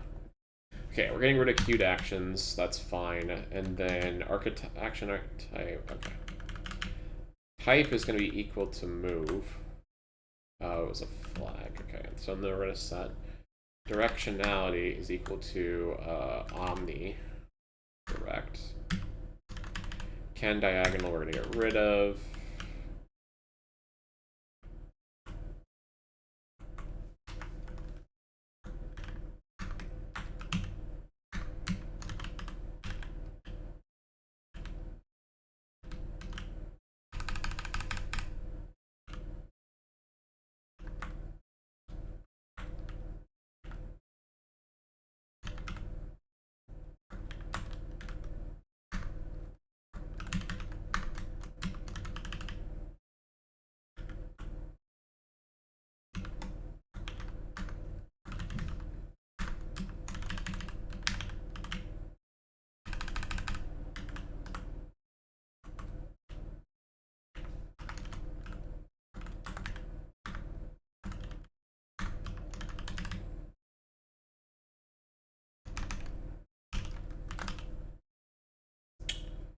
Okay, we're getting rid of queued actions. That's fine. And then action archetype. Okay. Type is going to be equal to move. Oh, it was a flag. Okay, so then we're going to set directionality is equal to omni direct. Can diagonal we're going to get rid of.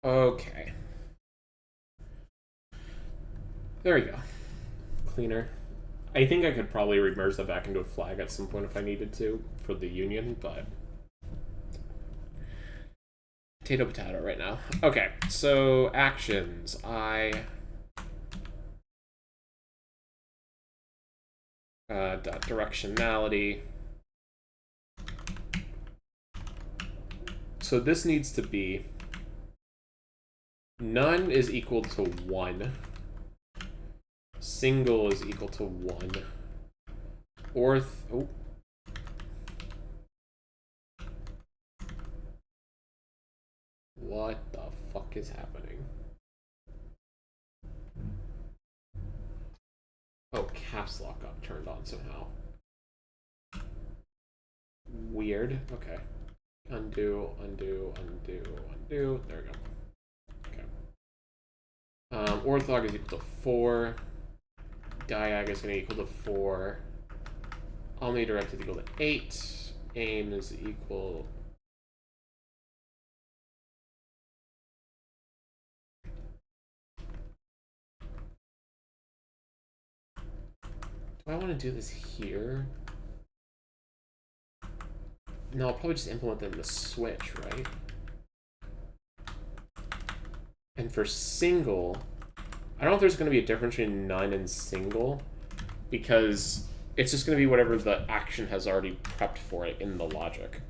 Okay. There we go. Cleaner. I think I could probably remerge that back into a flag at some point if I needed to for the union, but potato potato right now. Okay, so actions. Directionality. So this needs to be none is equal to 1. Single is equal to 1. Oh. What the fuck is happening? Oh, caps lock got turned on somehow. Weird. Okay. Undo, undo, undo, undo. There we go. Okay. Orthog is equal to 4. Diag is going to equal to 4. Omnidirect is equal to 8. Aim is equal. Do I want to do this here? No, I'll probably just implement them in the switch, right? And for single, I don't know if there's going to be a difference between none and single, because it's just going to be whatever the action has already prepped for it in the logic.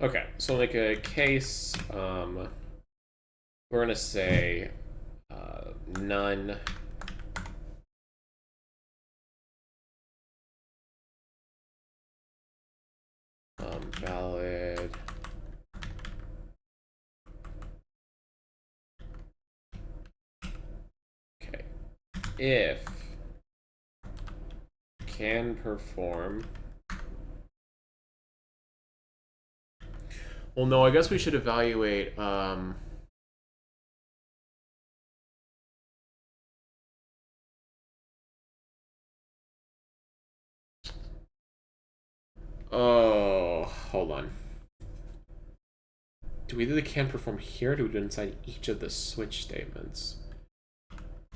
Okay, so like a case, we're going to say none valid okay if can perform. Well, no, I guess we should evaluate oh, hold on. Do we do the can perform here, or do we do it inside each of the switch statements?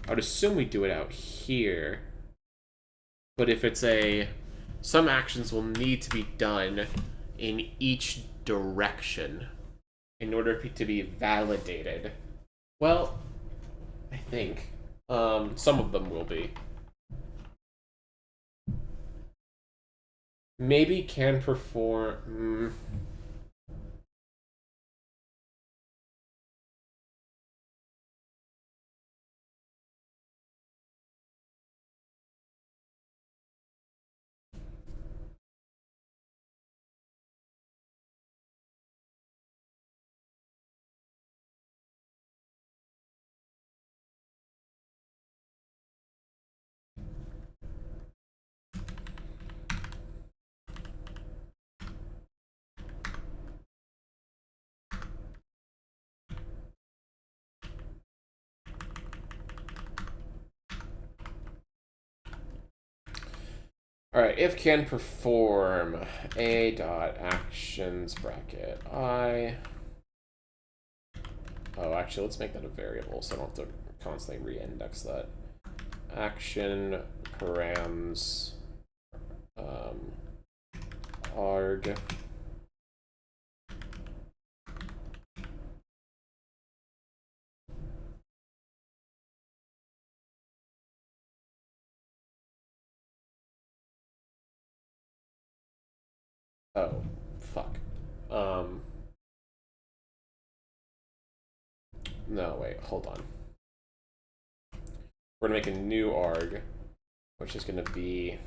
I would assume we do it out here. But if it's a some actions will need to be done in each direction in order to be validated. Well, I think some of them will be. Maybe can perform. All right, if can perform a dot actions bracket I. Oh, actually, let's make that a variable so I don't have to constantly re-index that. Action params arg. Oh, fuck. No, wait, hold on. We're gonna make a new arg, which is gonna be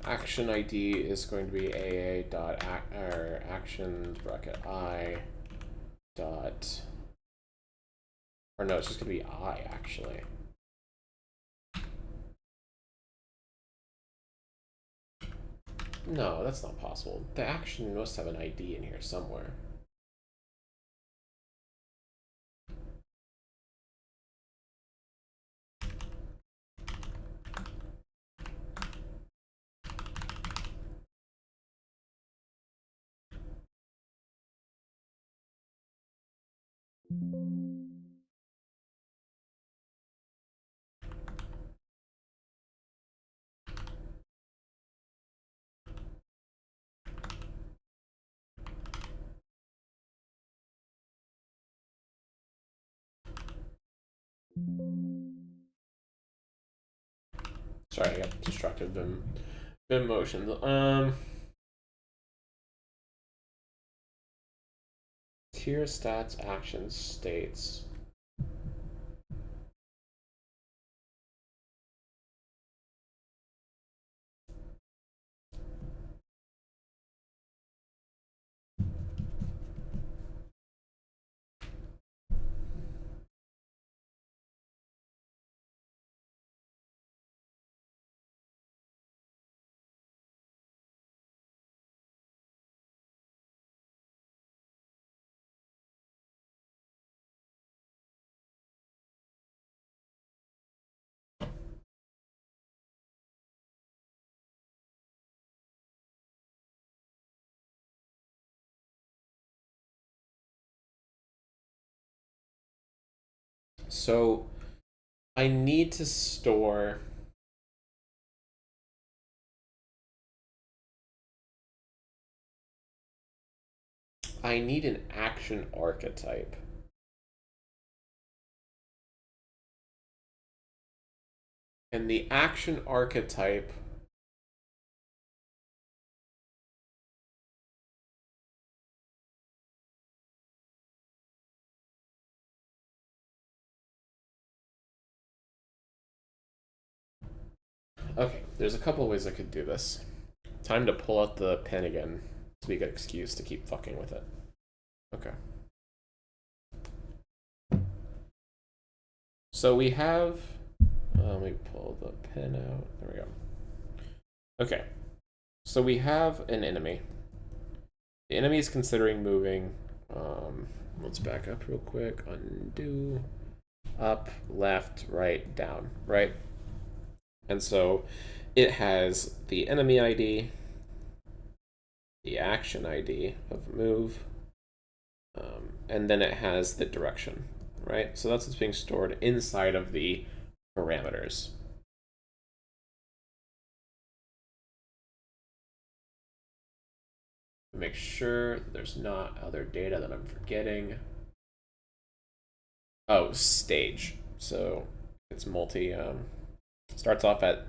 action ID is going to be AA dot actions bracket I dot, or no, it's just going to be I actually. No, that's not possible. The action must have an ID in here somewhere. Sorry, I got distracted. Been motions. Tier stats actions states. So I need to store. I need an action archetype. And the action archetype okay, there's a couple ways I could do this. Time to pull out the pen again to be a good excuse to keep fucking with it. Okay. So we have, let me pull the pen out. There we go. Okay. So we have an enemy. The enemy is considering moving. Let's back up real quick. Undo. Up, left, right, down, right? And so it has the enemy ID, the action ID of move, and then it has the direction, right? So that's what's being stored inside of the parameters. Make sure there's not other data that I'm forgetting. Oh, stage. So it's multi, starts off at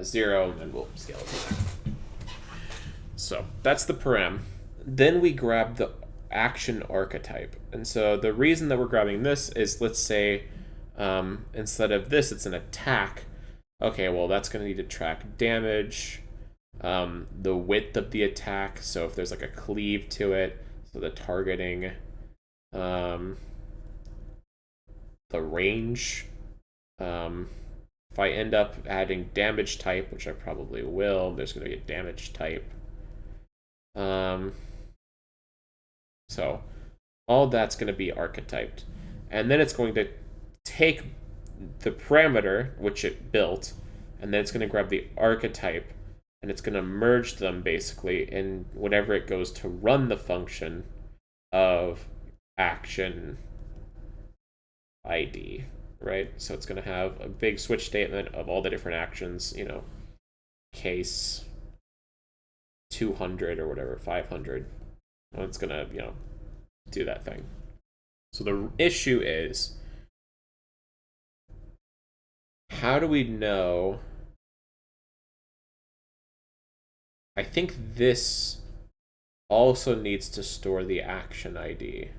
0, and we'll scale it from there. So that's the param. Then we grab the action archetype. And so the reason that we're grabbing this is, let's say, instead of this, it's an attack. Okay, well, that's going to need to track damage, the width of the attack, so if there's like a cleave to it, so the targeting, the range. If I end up adding damage type, which I probably will, there's going to be a damage type. So all that's going to be archetyped. And then it's going to take the parameter, which it built, and then it's going to grab the archetype, and it's going to merge them basically in whenever it goes to run the function of action ID, right? So it's going to have a big switch statement of all the different actions, case 200 or whatever, 500. And it's going to, do that thing. So the issue is, how do we know? I think this also needs to store the action ID.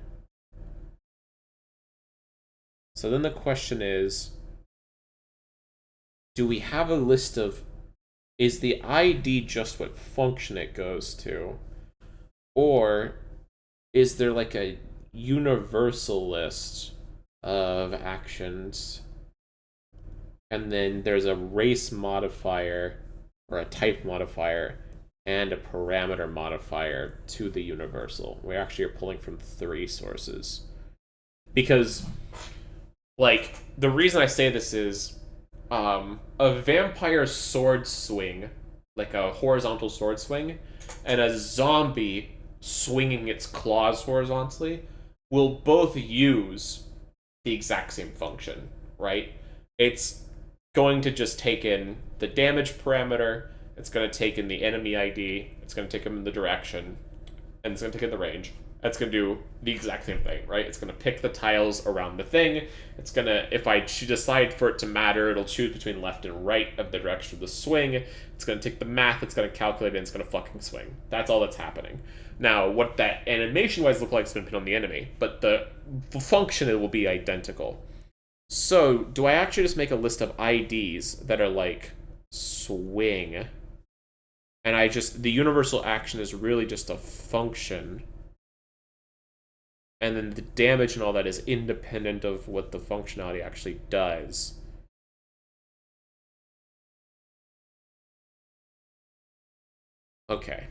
So then the question is, do we have a list of, is the ID just what function it goes to? Or is there like a universal list of actions, and then there's a race modifier or a type modifier and a parameter modifier to the universal? We actually are pulling from 3 sources. Because, like, the reason I say this is, a vampire sword swing, like a horizontal sword swing, and a zombie swinging its claws horizontally will both use the exact same function, right? It's going to just take in the damage parameter, it's going to take in the enemy ID, it's going to take in the direction, and it's going to take in the range. It's going to do the exact same thing, right? It's going to pick the tiles around the thing. It's going to, if I decide for it to matter, it'll choose between left and right of the direction of the swing. It's going to take the math, it's going to calculate it, and it's going to fucking swing. That's all that's happening. Now, what that animation-wise look like is going to depend on the enemy, but the function, it will be identical. So, do I actually just make a list of IDs that are like swing, and the universal action is really just a function, and then the damage and all that is independent of what the functionality actually does? Okay.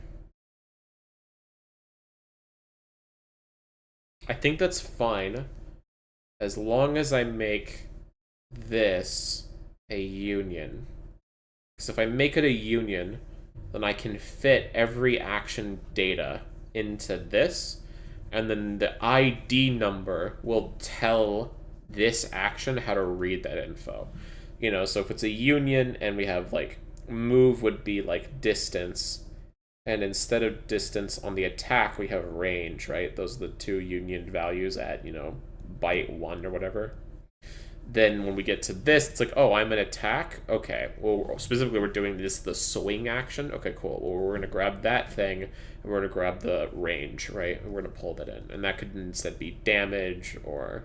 I think that's fine, as long as I make this a union. Because if I make it a union, then I can fit every action data into this, and then the ID number will tell this action how to read that info. So if it's a union and we have like move would be like distance, and instead of distance on the attack, we have range, right? Those are the 2 union values at, byte 1 or whatever. Then when we get to this, it's like, oh, I'm an attack? Okay, well, specifically we're doing the swing action. Okay, cool. Well, we're going to grab that thing, and we're going to grab the range, right? And we're going to pull that in. And that could instead be damage or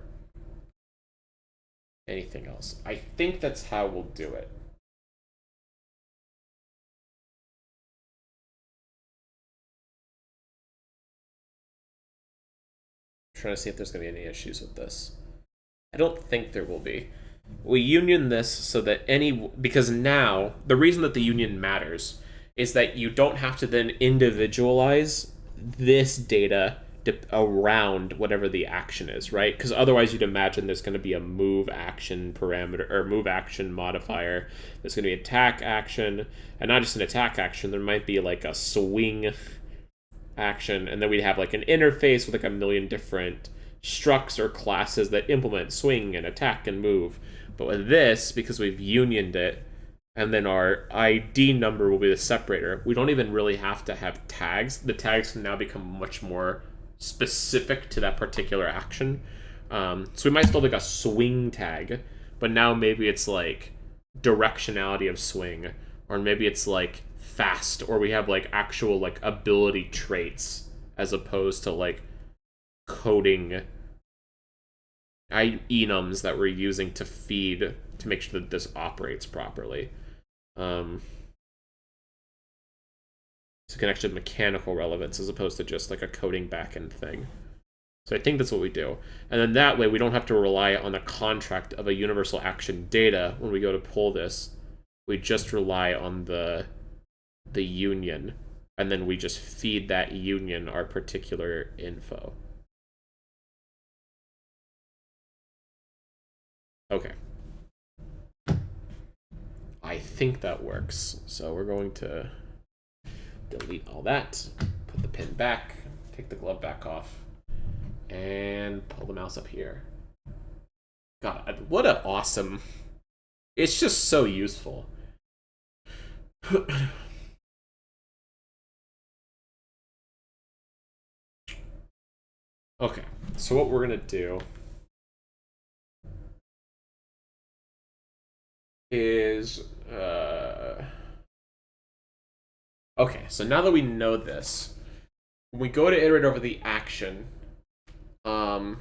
anything else. I think that's how we'll do it. I'm trying to see if there's going to be any issues with this. I don't think there will be. We union this so that because now the reason that the union matters is that you don't have to then individualize this data around whatever the action is, right? Because otherwise you'd imagine there's going to be a move action parameter or move action modifier. There's going to be attack action, and not just an attack action. There might be like a swing action, and then we'd have like an interface with like a million different structs or classes that implement swing and attack and move. But with this, because we've unioned it, and then our ID number will be the separator, we don't even really have to have tags. The tags can now become much more specific to that particular action. So we might still have like a swing tag, but now maybe it's like directionality of swing, or maybe it's like fast, or we have like actual like ability traits as opposed to like coding enums that we're using to feed to make sure that this operates properly. So it can actually have mechanical relevance as opposed to just like a coding backend thing. So I think that's what we do. And then that way we don't have to rely on the contract of a universal action data when we go to pull this. We just rely on the union, and then we just feed that union our particular info. Okay. I think that works. So we're going to delete all that, put the pin back, take the glove back off, and pull the mouse up here. God, what an awesome... It's just so useful. Okay, so what we're going to do is... Okay, so now that we know this, when we go to iterate over the action, to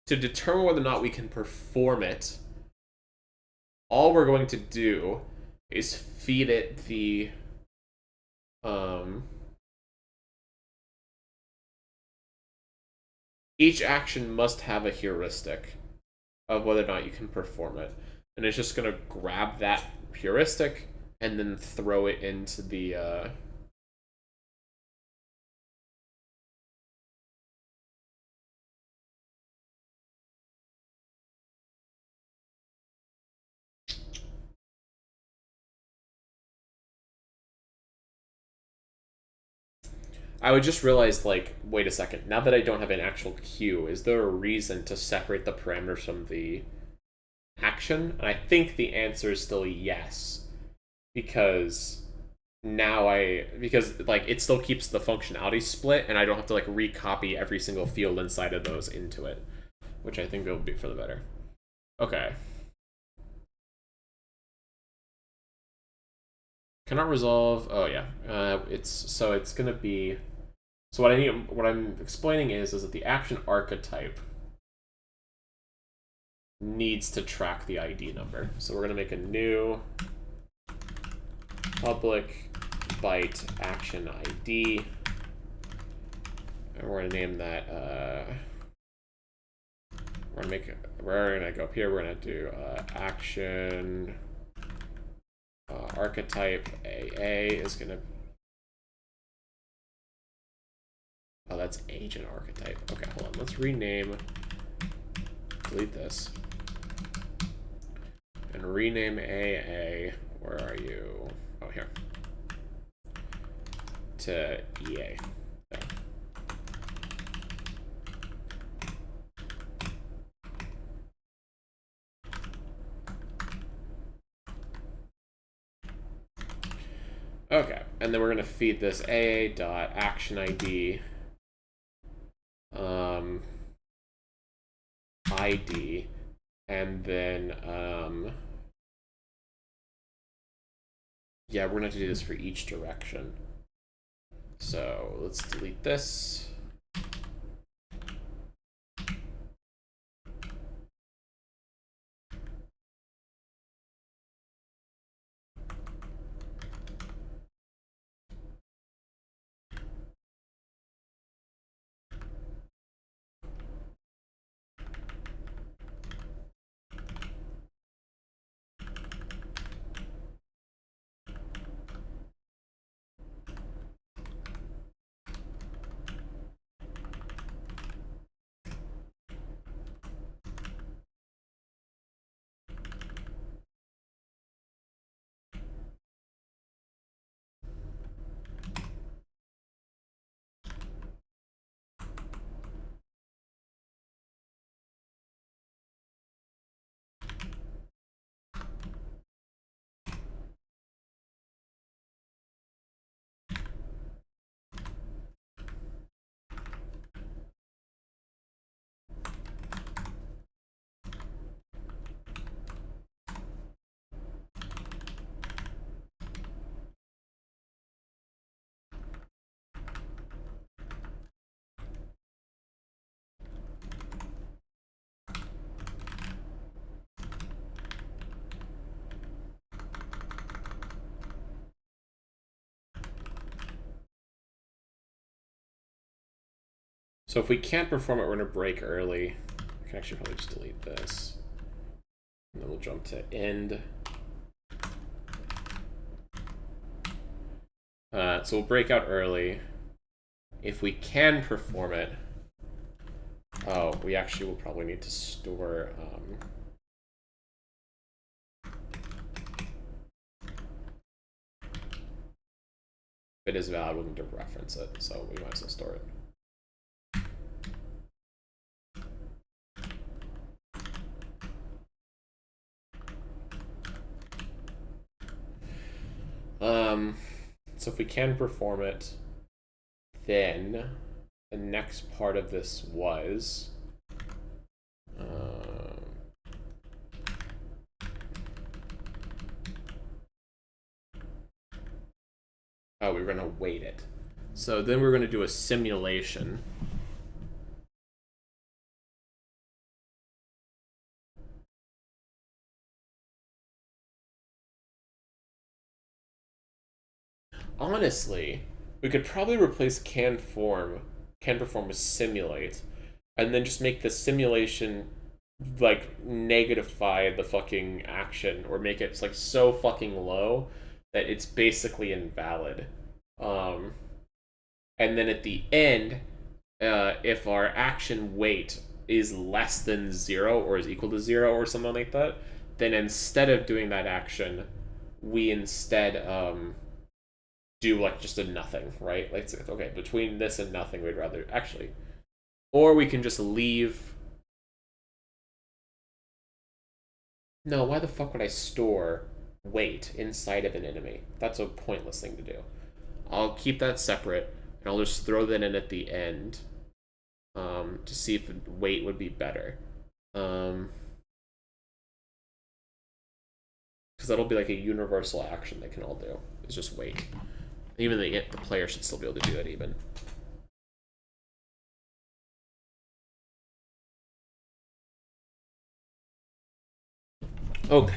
determine whether or not we can perform it, all we're going to do is feed it the each action must have a heuristic of whether or not you can perform it, and it's just going to grab that heuristic and then throw it into the I would just realize, like, wait a second. Now that I don't have an actual queue, is there a reason to separate the parameters from the action? And I think the answer is still yes, because because like it still keeps the functionality split, and I don't have to like recopy every single field inside of those into it, which I think will be for the better. Okay. Cannot resolve. Oh yeah. It's gonna be. So what I'm explaining is that the action archetype needs to track the ID number. So we're gonna make a new public byte action ID, and we're gonna name that. We're gonna go up here. We're gonna do action archetype AA is gonna. Oh, that's agent archetype. Okay, hold on. Let's rename. Delete this. And rename AA. Where are you? Oh, here. To EA. There. Okay, and then we're gonna feed this AA.action ID ID, and then yeah, we're gonna have to do this for each direction. So let's delete this. So if we can't perform it, we're going to break early. I can actually probably just delete this. And then we'll jump to end. So we'll break out early. If we can perform it... Oh, we actually will probably need to store... if it is valid, we'll need to reference it, so we might as well store it. So if we can perform it, then the next part of this was oh, we were gonna wait it. So then we're gonna do a simulation. Honestly, we could probably replace can perform with simulate, and then just make the simulation like negatify the fucking action, or make it like so fucking low that it's basically invalid. And then at the end, if our action weight is less than 0 or is equal to 0 or something like that, then instead of doing that action, we instead do like just a nothing, right? Like, okay, between this and nothing, we'd rather actually, or we can just leave. No, why the fuck would I store weight inside of an enemy? That's a pointless thing to do. I'll keep that separate, and I'll just throw that in at the end to see if weight would be better. Because that'll be like a universal action they can all do. It's just weight. Even the player should still be able to do that even. Okay.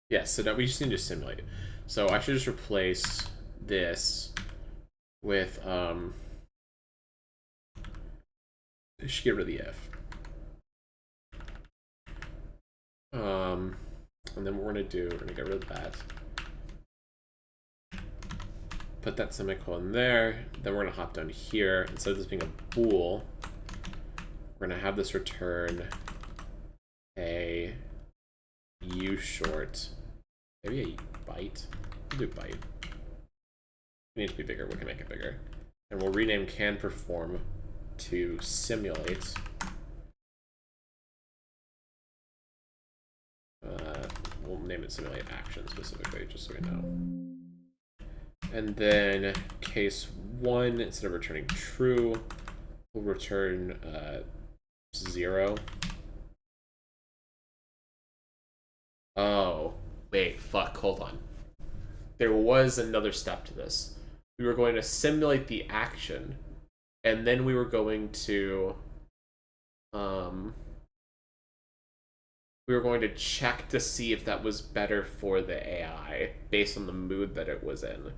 Yeah, so now we just need to simulate it. So I should just replace this with I should get rid of the if. And then what we're gonna do, we're gonna get rid of that. Put that semicolon there. Then we're gonna hop down here. Instead of this being a bool, we're gonna have this return a u short. Maybe a byte. We'll do byte. It needs to be bigger. We can make it bigger. And we'll rename can perform to simulate. We'll name it simulate action specifically, just so we know. And then case 1, instead of returning true, we'll return 0. Oh, wait, fuck, hold on. There was another step to this. We were going to simulate the action, and then we were going to check to see if that was better for the AI based on the mood that it was in.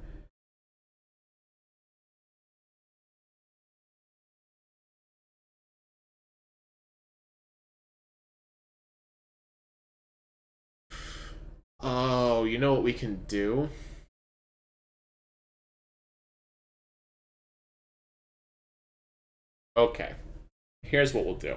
Oh, you know what we can do? Okay. Here's what we'll do.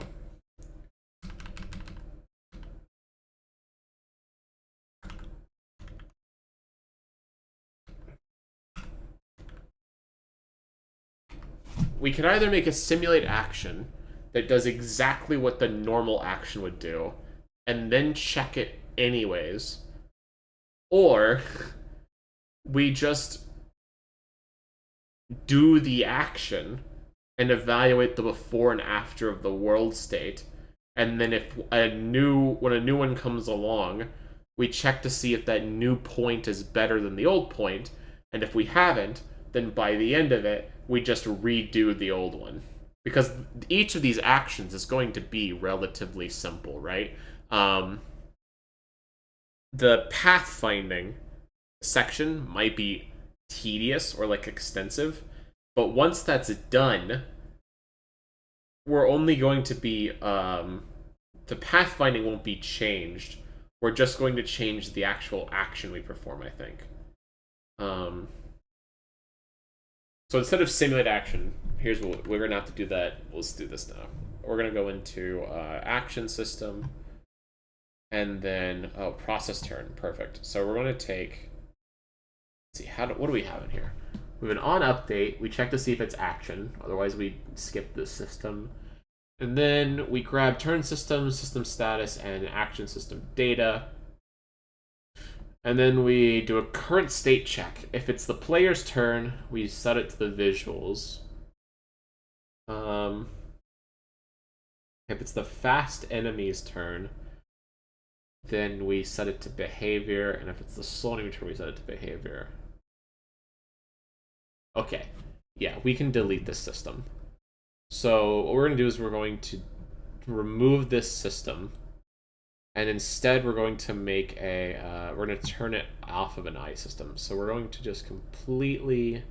We could either make a simulate action that does exactly what the normal action would do, and then check it anyways, or we just do the action and evaluate the before and after of the world state. And then if when a new one comes along, we check to see if that new point is better than the old point. And if we haven't, then by the end of it, we just redo the old one. Because each of these actions is going to be relatively simple, right? The pathfinding section might be tedious or like extensive, but once that's done, we're only going to be the pathfinding won't be changed. We're just going to change the actual action we perform, I think. So instead of simulate action, here's what we're gonna have to do that. Let's do this now. We're gonna go into action system, and then process turn. Perfect. So we're gonna take. Let's see what do we have in here? We have an on update. We check to see if it's action. Otherwise, we skip the system. And then we grab turn system, system status, and action system data. And then we do a current state check. If it's the player's turn, we set it to the visuals. If it's the fast enemy's turn, then we set it to behavior. And if it's the slow enemy turn, we set it to behavior. Okay. Yeah, we can delete this system. So what we're going to do is we're going to remove this system, and instead we're going to make we're going to turn it off of an I system. So we're going to just completely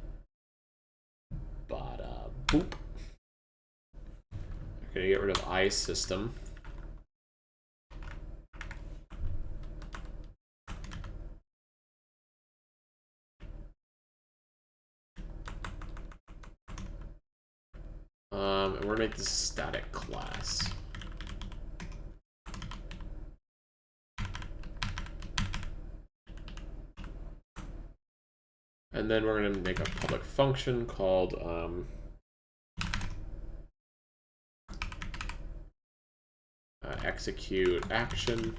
bada boop. We're going to get rid of I system. And we're going to make this a static class. And then we're going to make a public function called execute action.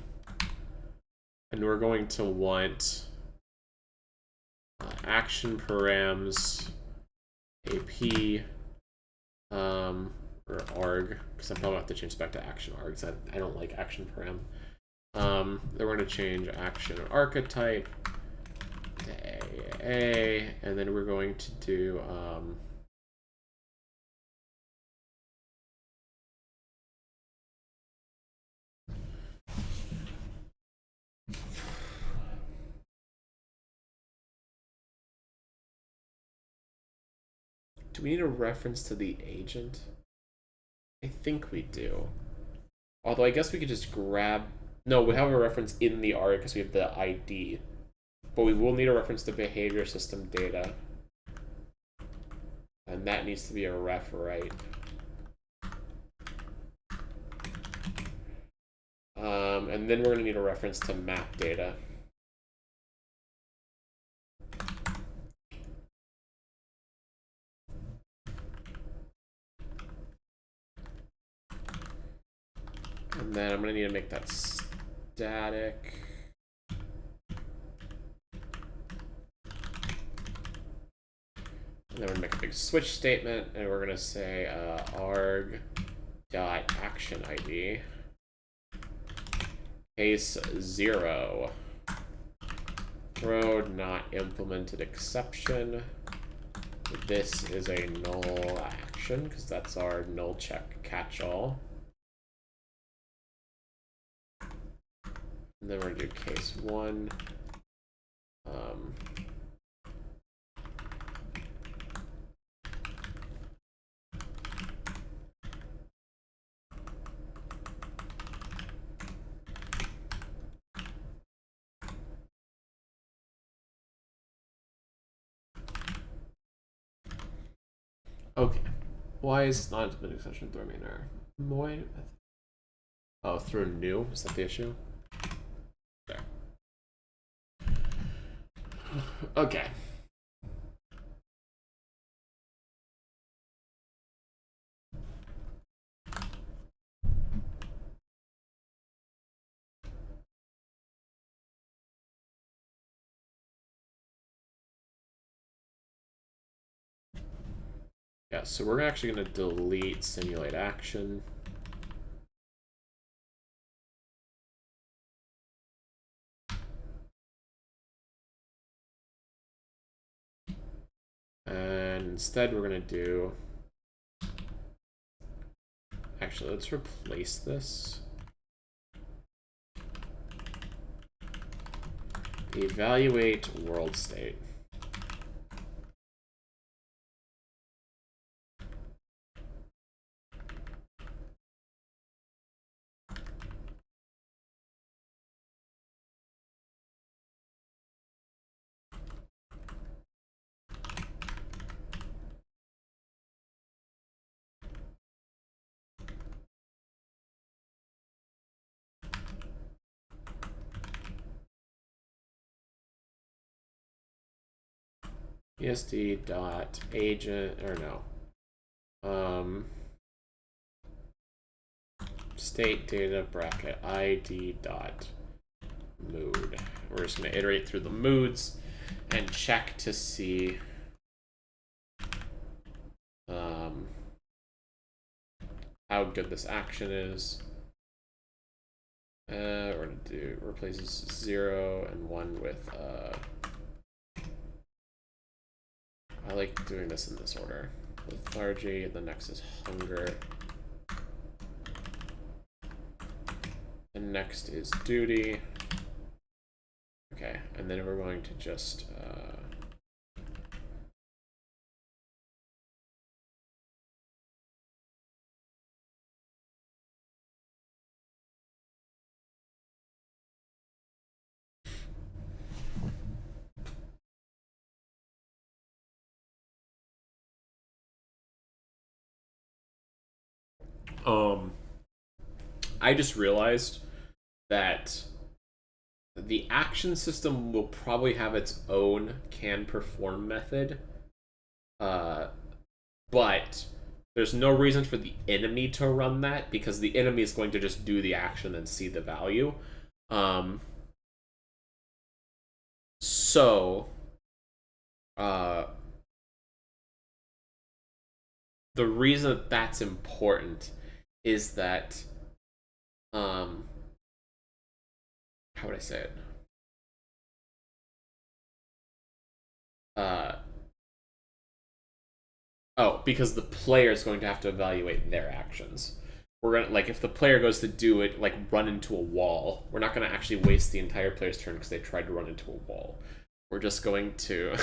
And we're going to want action params AP or arg, because I'm probably going to have to change back to action arg, because I don't like action param. Then we're going to change action archetype to AA, and then we're going to do do we need a reference to the agent? I think we do. Although I guess we could just grab... No, we have a reference in the arg because we have the ID. But we will need a reference to behavior system data. And that needs to be a ref, right? And then we're going to need a reference to map data. And then I'm going to need to make that static. And then we're going to make a big switch statement, and we're going to say arg.action ID. Case 0. Throw not implemented exception. This is a null action, because that's our null check catch-all. And then we're going to do case 1. Okay. Why is it not an exception through main error? Why? Oh, through new? Is that the issue? There. Okay. Yeah, so we're actually going to delete simulate action. And instead we're going to do... Actually, let's replace this. Evaluate world state. ESD dot agent, or no. State data bracket ID dot mood. We're just going to iterate through the moods and check to see how good this action is. We're going to do replaces 0 and 1 with I like doing this in this order. Lethargy, the next is hunger. The next is duty. Okay, and then we're going to just I just realized that the action system will probably have its own can perform method, but there's no reason for the enemy to run that because the enemy is going to just do the action and see the value. So the reason that that's important is that how would I say it? Because the player is going to have to evaluate their actions. We're gonna, like, if the player goes to do it, like run into a wall, we're not gonna actually waste the entire player's turn because they tried to run into a wall. We're just going to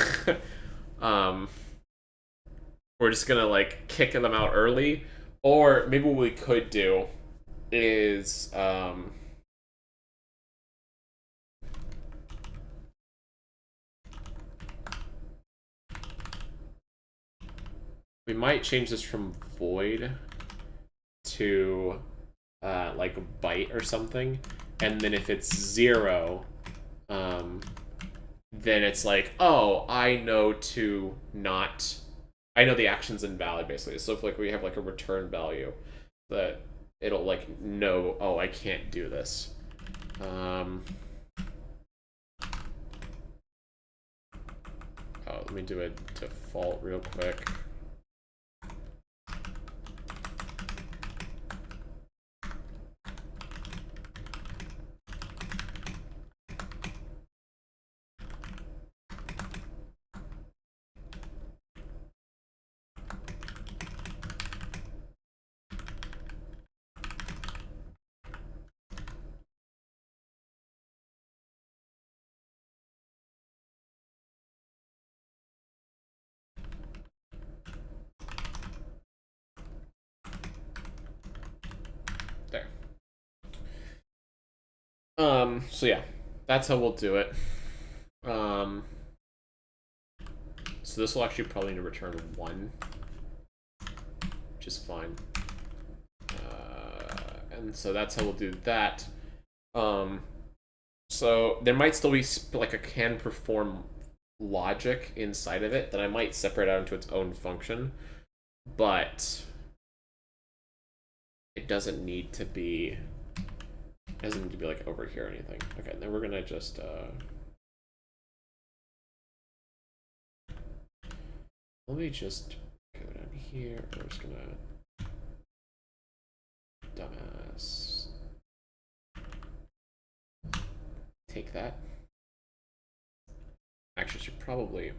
we're just gonna like kick them out early, or maybe what we could do is we might change this from void to like bite or something, and then if it's 0, then it's like, oh, I know the action's invalid, basically. So if like we have like a return value that it'll like know, oh, I can't do this. Oh, let me do a default real quick. There. So yeah, that's how we'll do it. So this will actually probably need to return 1, which is fine. And so that's how we'll do that. So there might still be like a can perform logic inside of it that I might separate out into its own function, but it doesn't need to be like over here or anything. Okay, then we're gonna just let me just go down here. We're just gonna dumbass take that. Actually, should probably.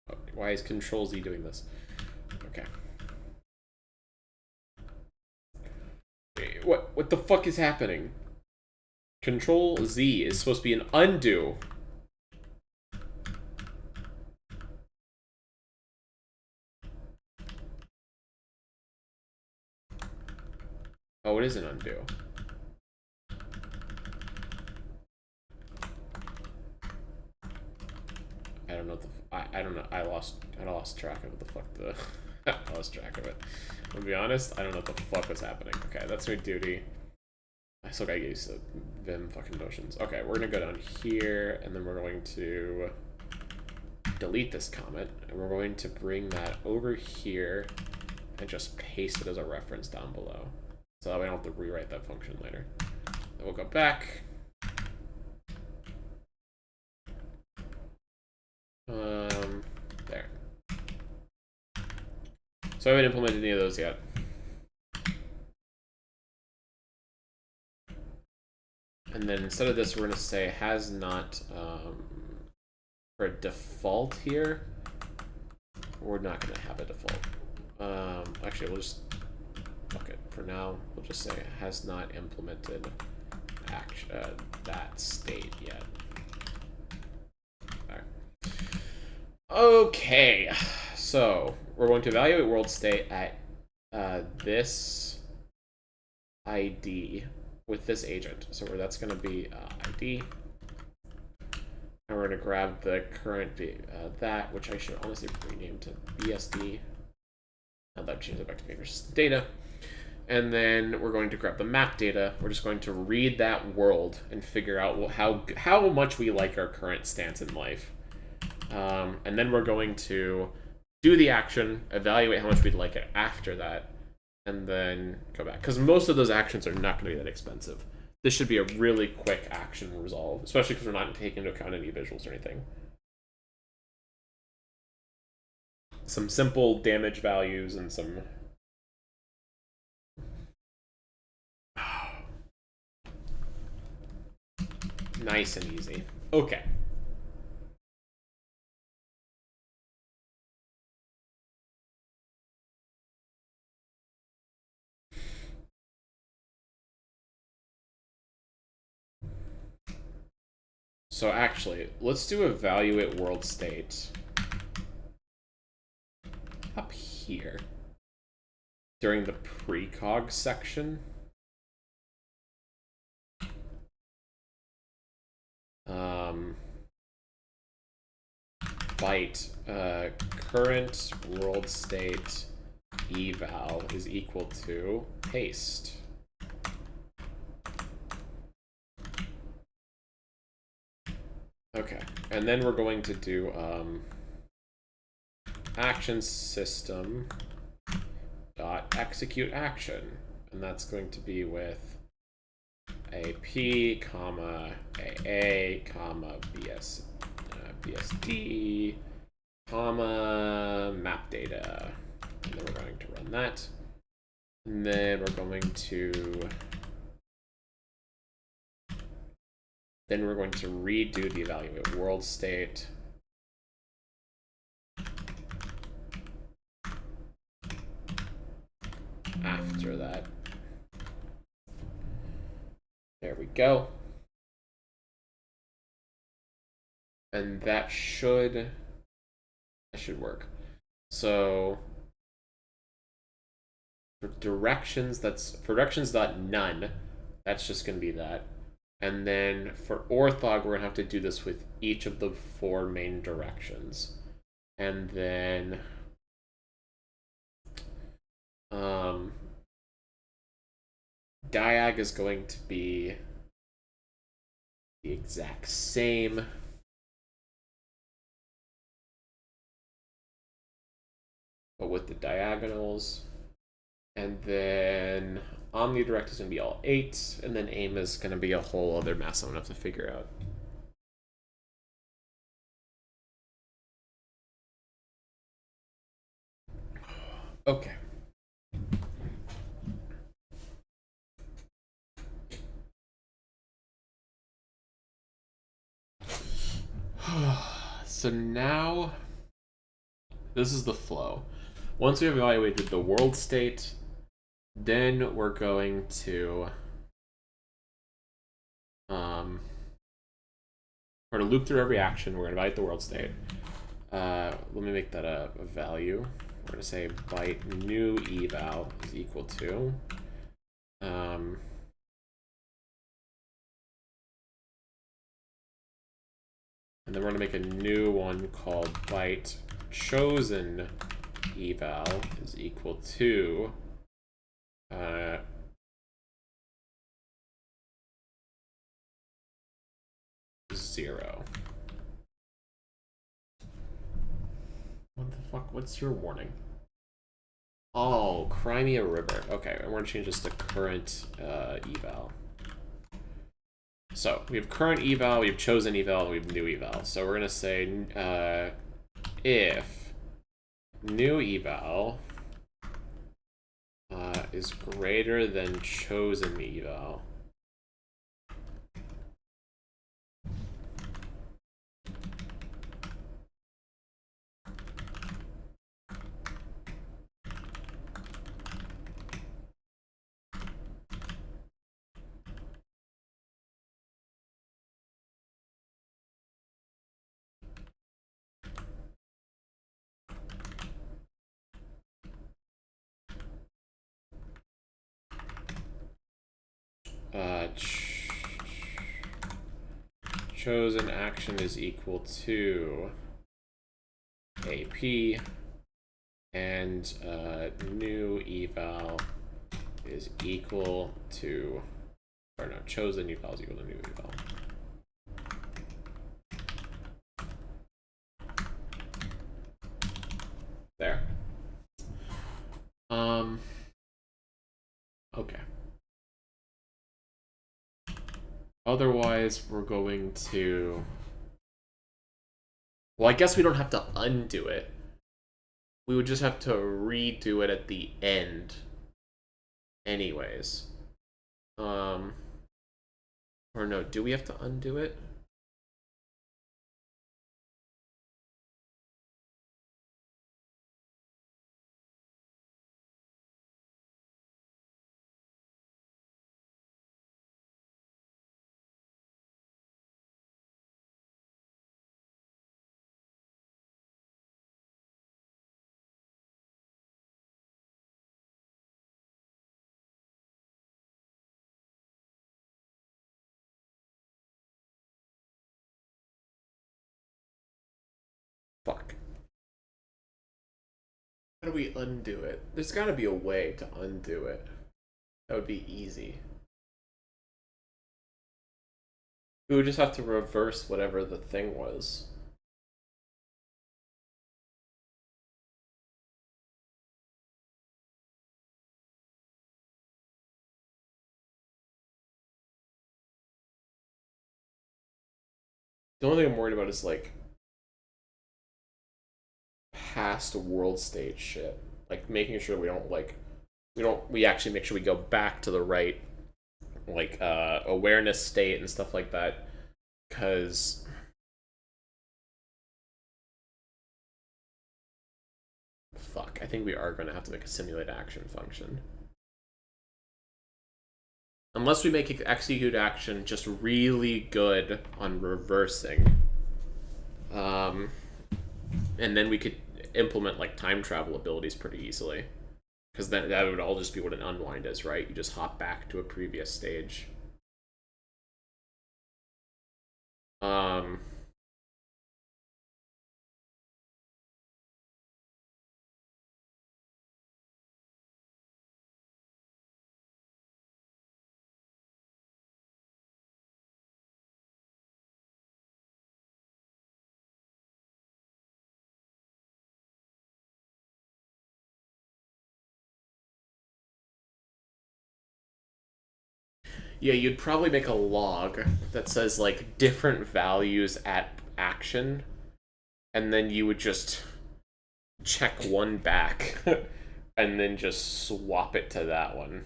Oh, why is Control Z doing this? Okay. Wait, what the fuck is happening? Control Z is supposed to be an undo. Oh, it is an undo. I don't know what the I don't know. I lost track of what the fuck the I lost track of it. To be honest, I don't know what the fuck was happening. Okay, that's my duty. I still gotta get used to Vim fucking motions. Okay, we're gonna go down here, and then we're going to delete this comment, and we're going to bring that over here and just paste it as a reference down below. So that way I don't have to rewrite that function later. Then we'll go back. There. So I haven't implemented any of those yet. And then instead of this, we're going to say has not, for a default here, we're not going to have a default. Actually, we'll just, fuck it. For now, we'll just say has not implemented that state yet. All right. Okay, so we're going to evaluate world state at this ID with this agent. So that's going to be ID. And we're going to grab the current that, which I should honestly rename to BSD. Now that changes it back to papers data. And then we're going to grab the map data. We're just going to read that world and figure out how much we like our current stance in life. And then we're going to do the action, evaluate how much we'd like it after that, and then go back. Because most of those actions are not going to be that expensive. This should be a really quick action resolve, especially because we're not taking into account any visuals or anything. Some simple damage values and some... Nice and easy. Okay. So actually, let's do evaluate world state up here during the precog section. Byte current world state eval is equal to paste. Okay, and then we're going to do action system dot execute action, and that's going to be with AP, comma AA, comma BSD, comma map data, and then we're going to run that, and then we're going to redo the evaluate world state. After that. There we go. And that should work. So for directions, for directions.none, that's just going to be that. And then for orthog, we're going to have to do this with each of the 4 main directions. And then diag is going to be the exact same. But with the diagonals. And then omnidirect is going to be all 8, and then aim is going to be a whole other mess I'm going to have to figure out. Okay. So now, this is the flow. Once we have evaluated the world state, then we're going to we're going to loop through every action. We're going to evaluate the world state. Let me make that a value. We're going to say byte new eval is equal to and then we're going to make a new one called byte chosen eval is equal to 0. What the fuck? What's your warning? Oh, Crimea River. Okay, and we're gonna change this to current eval. So we have current eval, we have chosen eval, and we have new eval. So we're gonna say if new eval is greater than chosen eval, chosen action is equal to AP, and new eval is equal to, or no, chosen eval is equal to new eval. There. Okay. Otherwise, we're going to... Well, I guess we don't have to undo it. We would just have to redo it at the end. Anyways. Or no, do we have to undo it? Fuck. How do we undo it? There's gotta be a way to undo it. That would be easy. We would just have to reverse whatever the thing was. The only thing I'm worried about is like past world state shit. Like making sure we don't we actually make sure we go back to the right like awareness state and stuff like that. Cause fuck, I think we are gonna have to make a simulate action function. Unless we make execute action just really good on reversing. And then we could implement like time travel abilities pretty easily. Because then that would all just be what an unwind is, right? You just hop back to a previous stage. Yeah, you'd probably make a log that says like different values at action, and then you would just check one back and then just swap it to that one.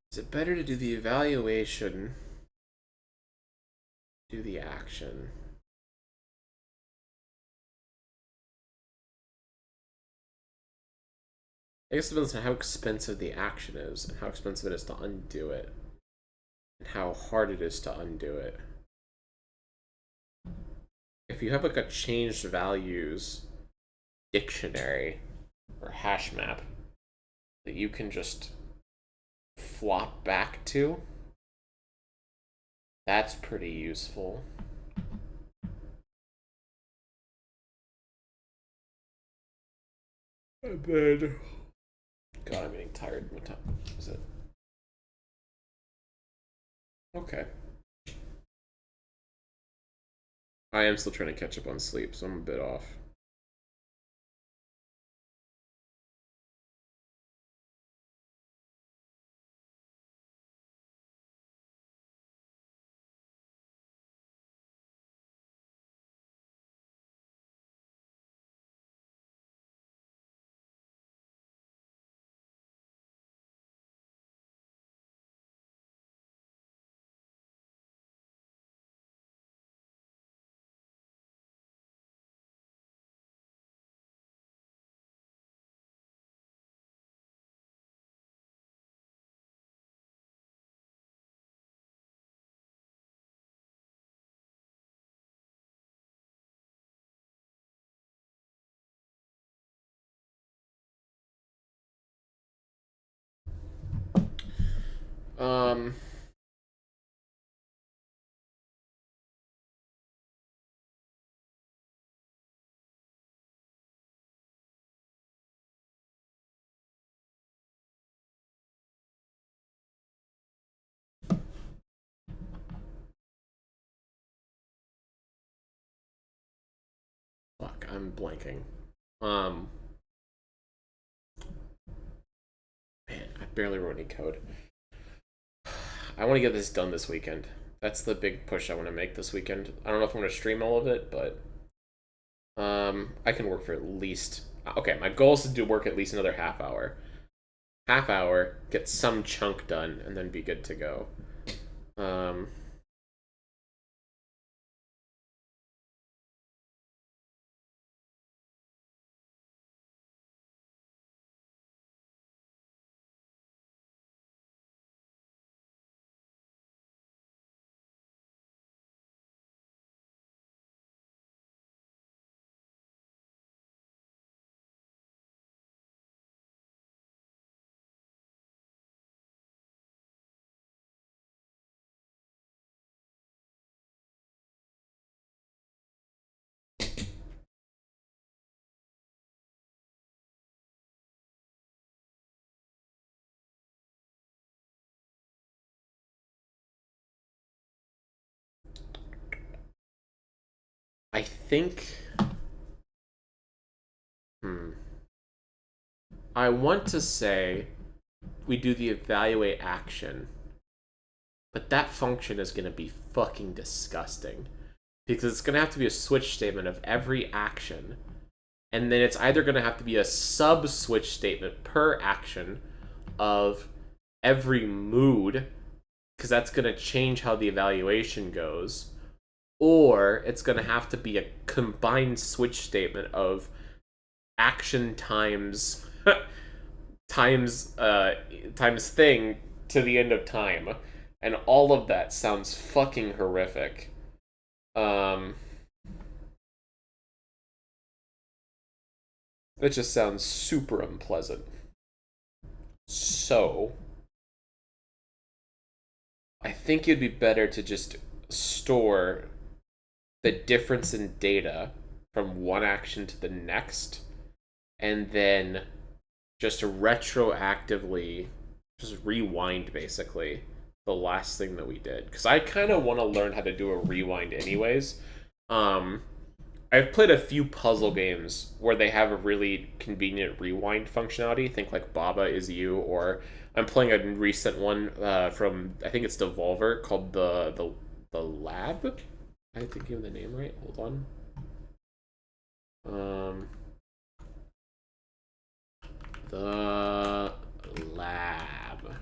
Is it better to do the evaluation, do the action? I guess it depends on how expensive the action is, and how expensive it is to undo it, and how hard it is to undo it. If you have like a changed values dictionary or hash map that you can just flop back to, that's pretty useful. And then, God, I'm getting tired. What time is it? Okay. I am still trying to catch up on sleep, so I'm a bit off. Um, fuck, I'm blanking. Um, Man, I barely wrote any code. I want to get this done this weekend. That's the big push I want to make this weekend. I don't know if I'm going to stream all of it, but I can work for at least. Okay, my goal is to do work at least another half hour. Half hour, get some chunk done, and then be good to go. Um, I think. I want to say we do the evaluate action, but that function is going to be fucking disgusting because it's going to have to be a switch statement of every action, and then it's either going to have to be a sub switch statement per action of every mood, because that's going to change how the evaluation goes, or it's going to have to be a combined switch statement of action times times thing to the end of time, and all of that sounds fucking horrific. Um, it just sounds super unpleasant. So, I think it'd be better to just store the difference in data from one action to the next, and then just retroactively just rewind basically the last thing that we did, because I kind of want to learn how to do a rewind anyways. um I've played a few puzzle games where they have a really convenient rewind functionality. Think like Baba Is You, or I'm playing a recent one from, I think it's Devolver, called the Lab. I think you have the name right. Hold on. The Lab.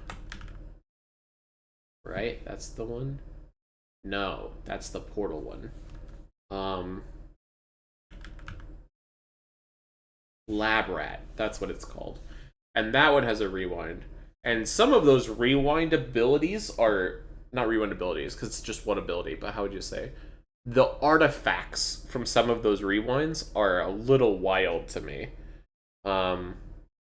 Right? That's the one? No, that's the Portal one. Um, Lab Rat. That's what it's called. And that one has a rewind. And some of those rewind abilities are not rewind abilities because it's just one ability, but how would you say? The artifacts from some of those rewinds are a little wild to me. Um,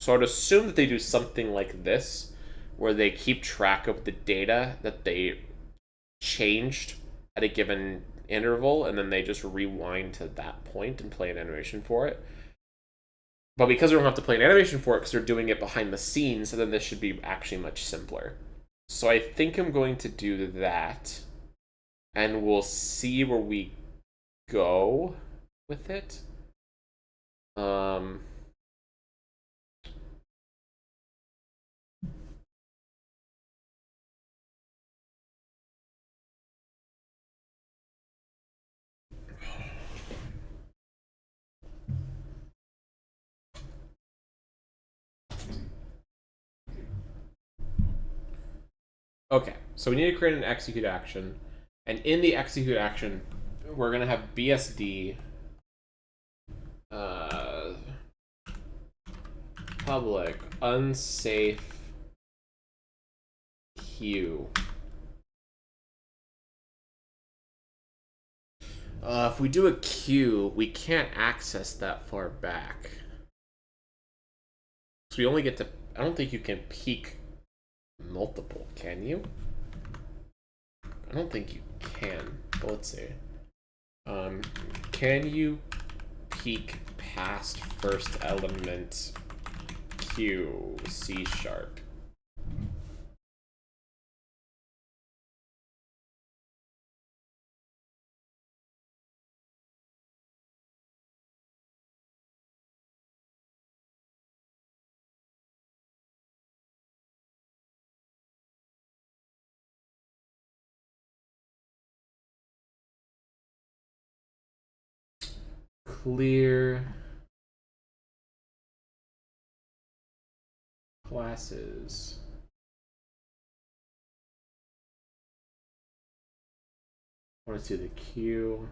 so I'd assume that they do something like this, where they keep track of the data that they changed at a given interval, and then they just rewind to that point and play an animation for it. But because we don't have to play an animation for it because they're doing it behind the scenes, then this should be actually much simpler. So I think I'm going to do that, and we'll see where we go with it. Um, okay, so we need to create an execute action, and in the execute action, we're going to have BSD uh, public unsafe queue. If we do a queue, we can't access that far back. So we only get to... I don't think you can peek multiple, can you? I don't think you can, but let's see. Can you peek past first element Q C sharp? Clear classes. I want to see the Q.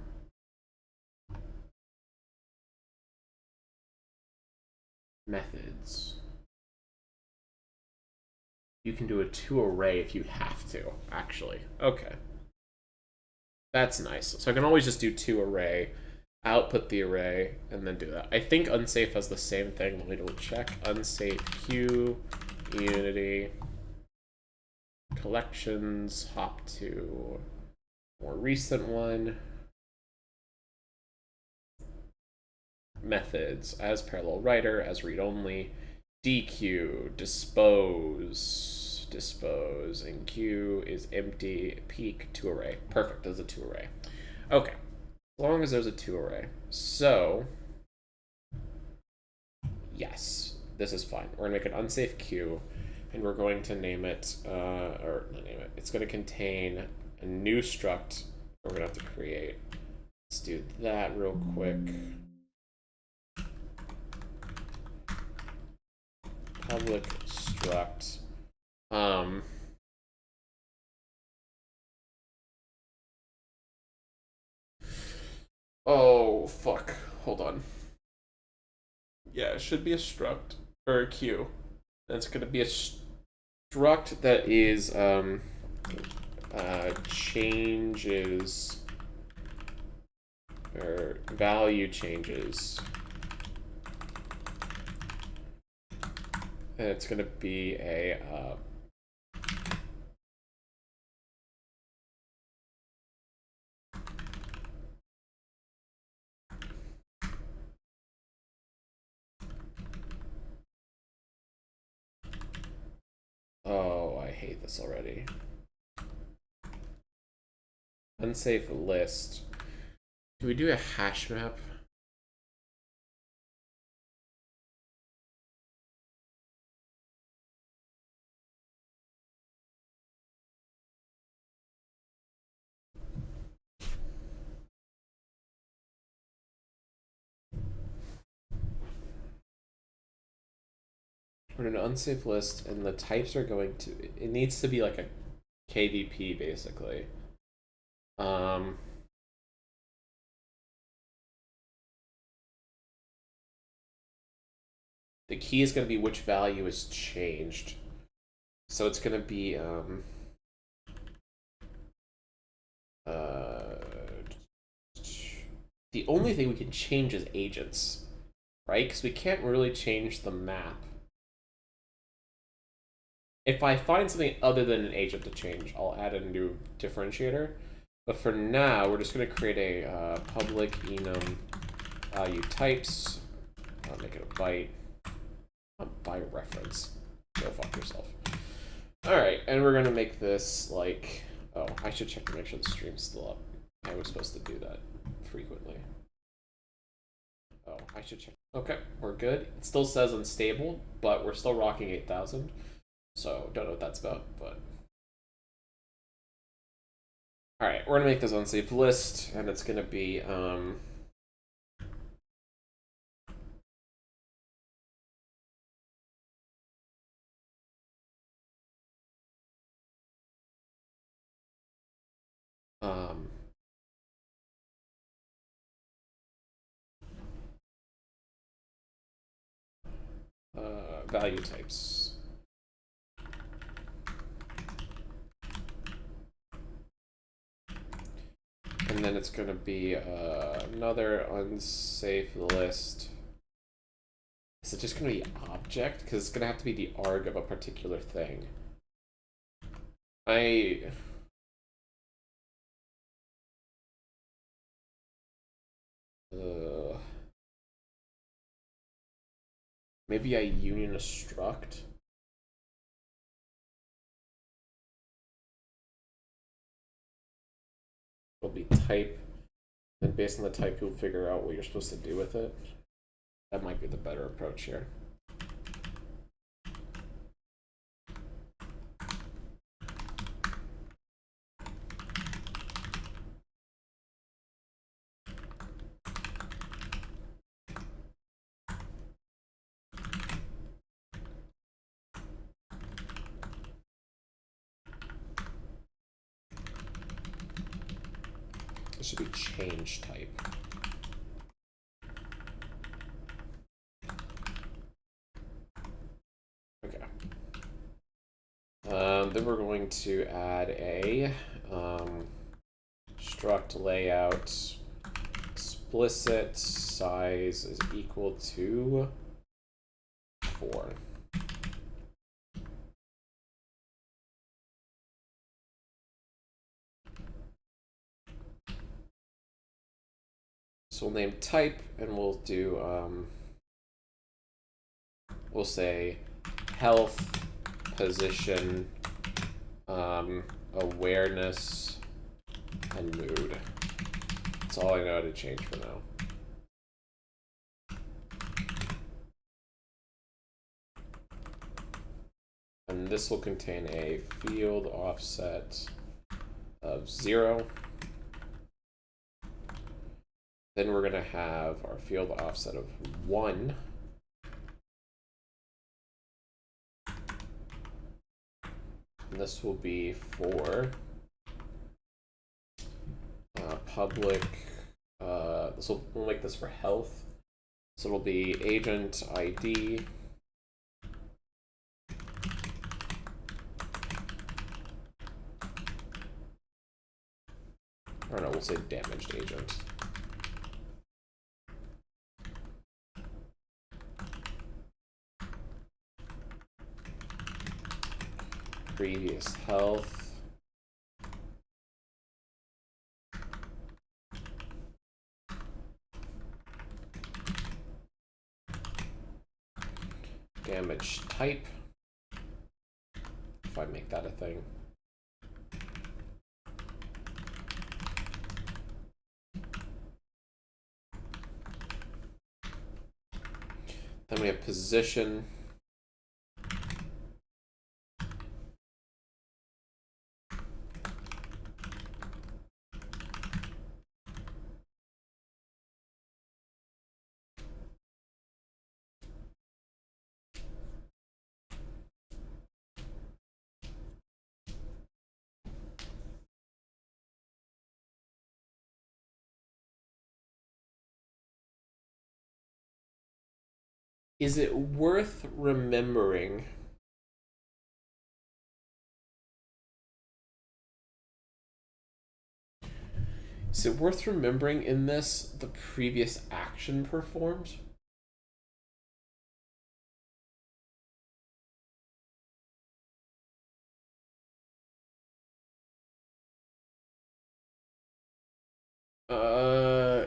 Methods. You can do a to array if you have to, actually. Okay. That's nice. So I can always just do to array, output the array, and then do that. I think unsafe has the same thing. Let me double check. Unsafe Q, Unity, collections, hop to more recent one. Methods, as parallel writer, as read only, DQ, dispose, and Q is empty, peek, to array. Perfect, there's a to array. Okay, as long as there's a to array. So, yes, this is fine. We're gonna make an unsafe Q, and we're going to name it, or not name it, it's gonna contain a new struct we're gonna have to create. Let's do that real quick. Public struct. Oh, fuck. Hold on. Yeah, it should be a struct or a queue. That's going to be a struct that is changes or value changes. And it's going to be a oh, I hate this already. Unsafe list. Do we do a hash map? We're in an unsafe list, and the types are going to. It needs to be like a KVP basically. Um, the key is going to be which value is changed. So it's going to be the only thing we can change is agents, right? Because we can't really change the map. If I find something other than an agent to change, I'll add a new differentiator. But for now, we're just going to create a public enum value types. I'll make it a byte. By reference. Go fuck yourself. Alright, and we're going to make this like... Oh, I should check to make sure the stream's still up. I was supposed to do that frequently. Oh, I should check. Okay, we're good. It still says unstable, but we're still rocking 8,000. So, don't know what that's about, but... Alright, we're gonna make this unsafe list, and it's gonna be, value types. And then it's going to be another unsafe list. Is it just going to be object? Because it's going to have to be the arg of a particular thing. Maybe I union a struct. It'll be type, and based on the type, you'll figure out what you're supposed to do with it. That might be the better approach here. It should be change type. Okay. Then we're going to add a struct layout explicit size is equal to 4. So we'll name type, and we'll do, we'll say health, position, awareness, and mood. That's all I know how to change for now. And this will contain a field offset of 0. Then we're going to have our field offset of 1. And this will be for public, we'll make this for health. So it'll be agent ID. Or no, we'll say damaged agent. Previous health. Damage type. If I make that a thing. Then we have position. Is it worth remembering? Is it worth remembering in this the previous action performed?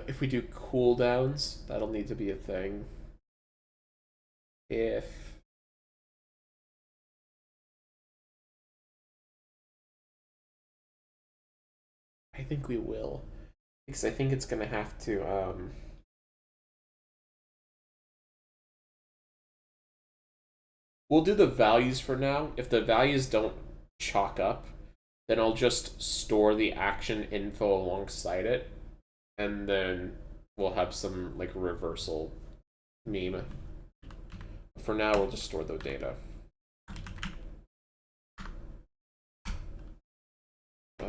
If we do cooldowns, that'll need to be a thing. If I think we will, because I think it's gonna have to we'll do the values for now. If the values don't chalk up, then I'll just store the action info alongside it, and then we'll have some like reversal meme. For now, we'll just store the data. I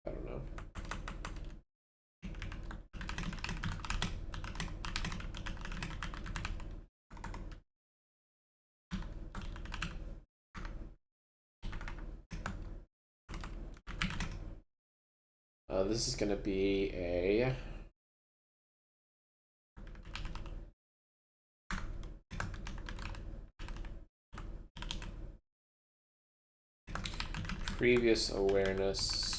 don't know. This is going to be a previous awareness.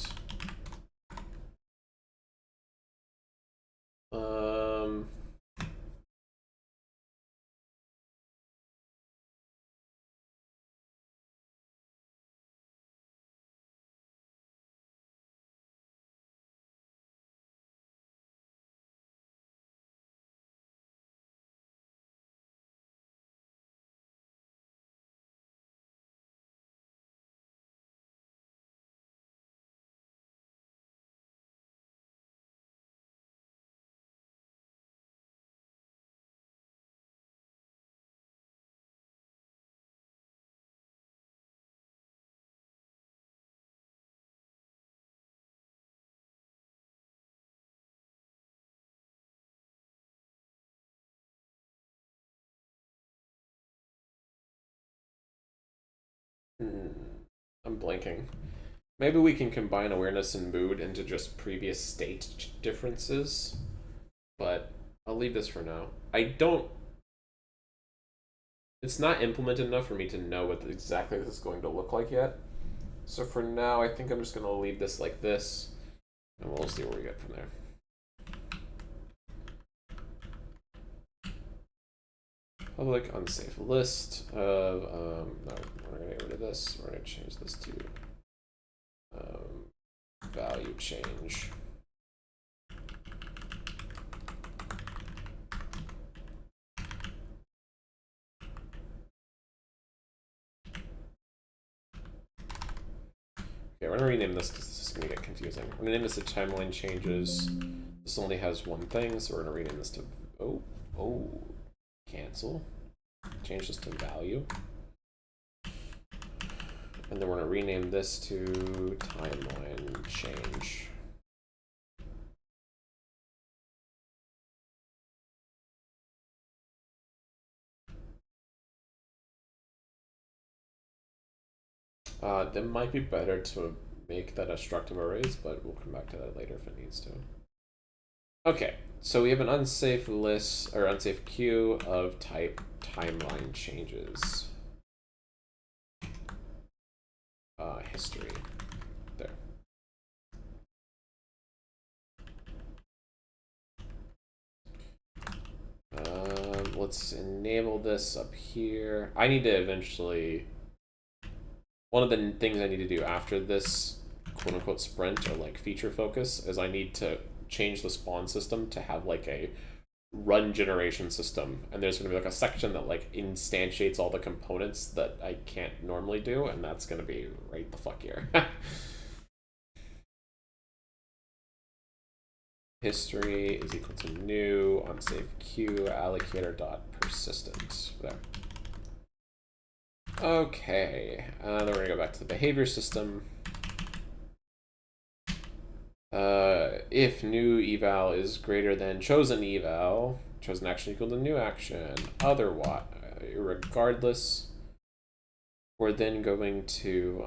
I'm blanking. Maybe we can combine awareness and mood into just previous state differences, but I'll leave this for now. I don't. It's not implemented enough for me to know what exactly this is going to look like yet. So for now, I think I'm just going to leave this like this, and we'll see where we get from there. Public unsafe list of, no, we're going to get rid of this. We're going to change this to value change. Okay, we're going to rename this because this is going to get confusing. We're going to name this to timeline changes. This only has one thing, so we're going to rename this to, cancel. Change this to value. And then we're going to rename this to timeline change. That might be better to make that a structum arrays, but we'll come back to that later if it needs to. Okay, so we have an unsafe list or unsafe queue of type timeline changes. History. There. Let's enable this up here. I need to eventually. One of the things I need to do after this quote unquote sprint or like feature focus is I need to change the spawn system to have like a run generation system, and there's going to be like a section that like instantiates all the components that I can't normally do, and that's going to be right the fuck here. History is equal to new unsafe queue allocator dot persistent. There. Okay, then we're gonna go back to the behavior system. If new eval is greater than chosen eval, chosen action equal to new action. Otherwise, regardless, we're then going to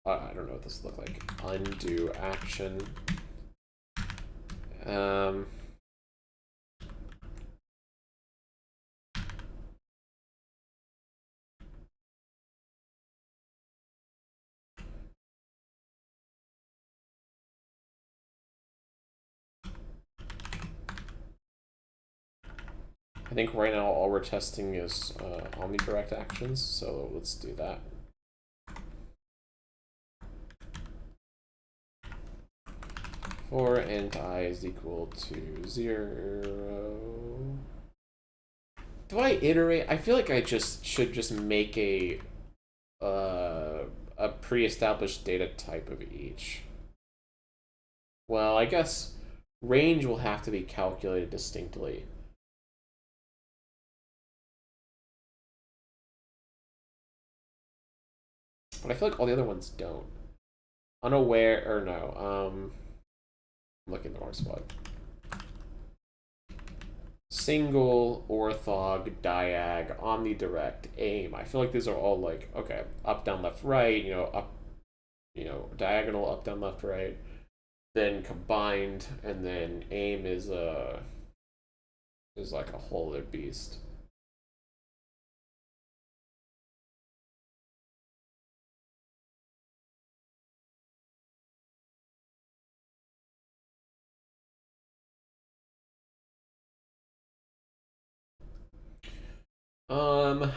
I don't know what this look like. Undo action. I think right now all we're testing is omnidirect actions, so let's do that. For int I is equal to 0. Do I iterate? I feel like I should just make a pre-established data type of each. Well, I guess range will have to be calculated distinctly. But I feel like all the other ones don't. Unaware, or no, I'm looking in the wrong spot. Single, orthog, diag, omnidirect, aim. I feel like these are all like, okay, up, down, left, right, up, diagonal, up, down, left, right. Then combined, and then aim is like a whole other beast. Um,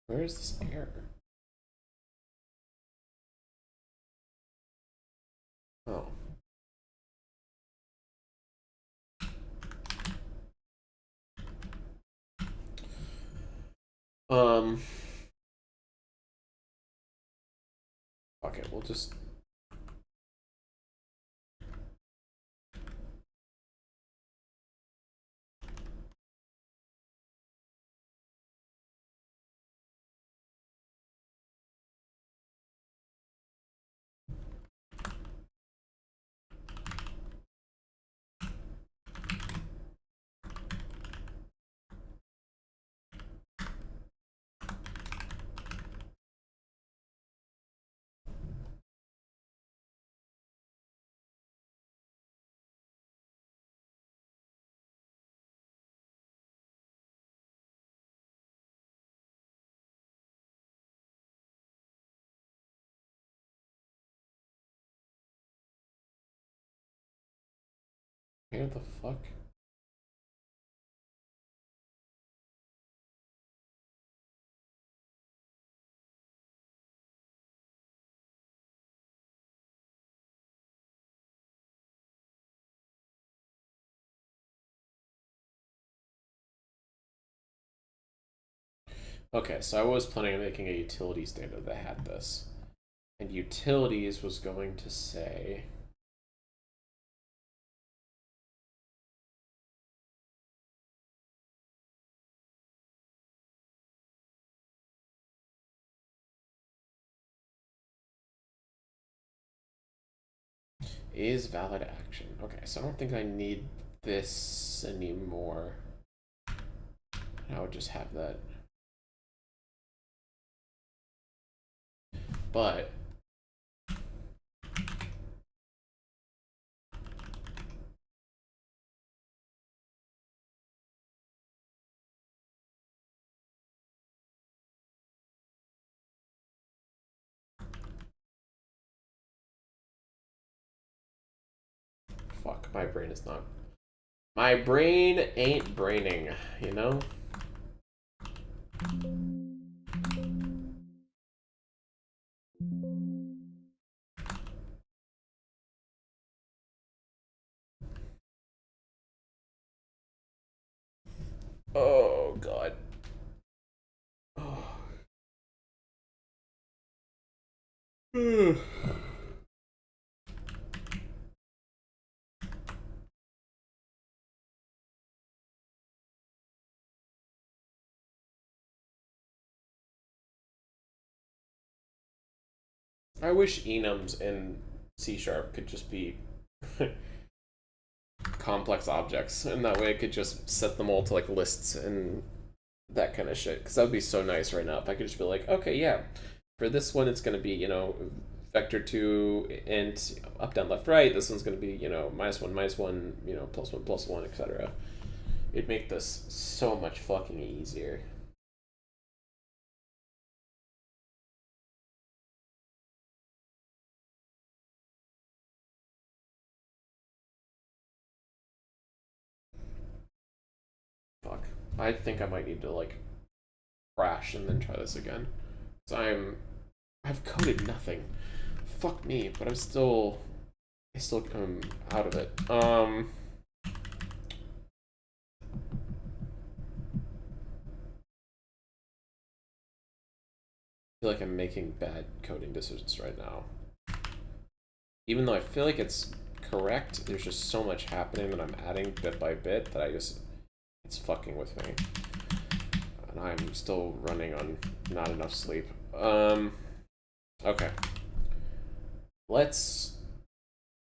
where is this error? Oh. Okay, we'll just. What the fuck? Okay, so I was planning on making a utilities data that had this. And utilities was going to say is valid action. Okay, so I don't think I need this anymore. I would just have that. But fuck, my brain is not. My brain ain't braining, you know? Oh god. Oh. I wish enums in C# could just be complex objects, and that way I could just set them all to like lists and that kind of shit. Because that would be so nice right now if I could just be like, okay, yeah, for this one it's going to be, you know, vector 2 int up down left right. This one's going to be, you know, -1 you know, +1 etc. It'd make this so much fucking easier. Fuck. I think I might need to like crash and then try this again. So I've coded nothing. Fuck me, but I still am out of it. I feel like I'm making bad coding decisions right now. Even though I feel like it's correct, there's just so much happening that I'm adding bit by bit that it's fucking with me. And I'm still running on not enough sleep. Okay. Let's...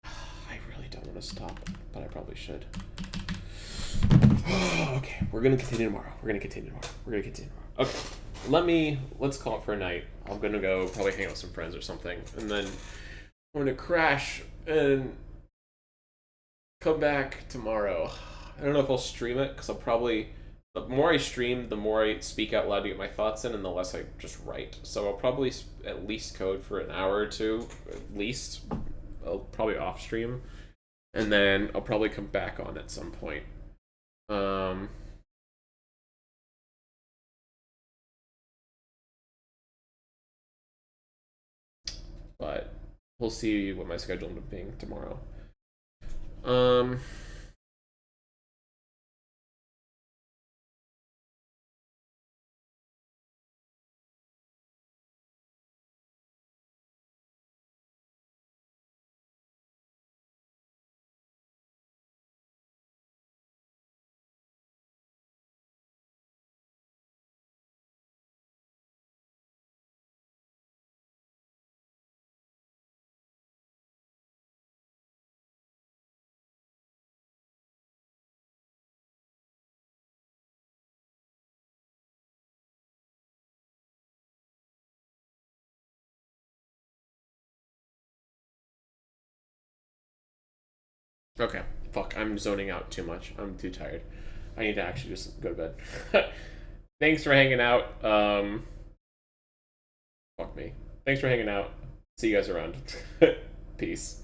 I really don't want to stop, but I probably should. Okay, we're gonna continue tomorrow. Okay. Let's call it for a night. I'm gonna go probably hang out with some friends or something, and then I'm gonna crash and come back tomorrow. I don't know if I'll stream it, because I'll probably... The more I stream, the more I speak out loud to get my thoughts in, and the less I just write. So I'll probably at least code for an hour or two, at least. I'll probably off stream, and then I'll probably come back on at some point. But we'll see what my schedule ends up being tomorrow. Okay. Fuck, I'm zoning out too much. I'm too tired. I need to actually just go to bed. Thanks for hanging out. Fuck me. Thanks for hanging out. See you guys around. Peace.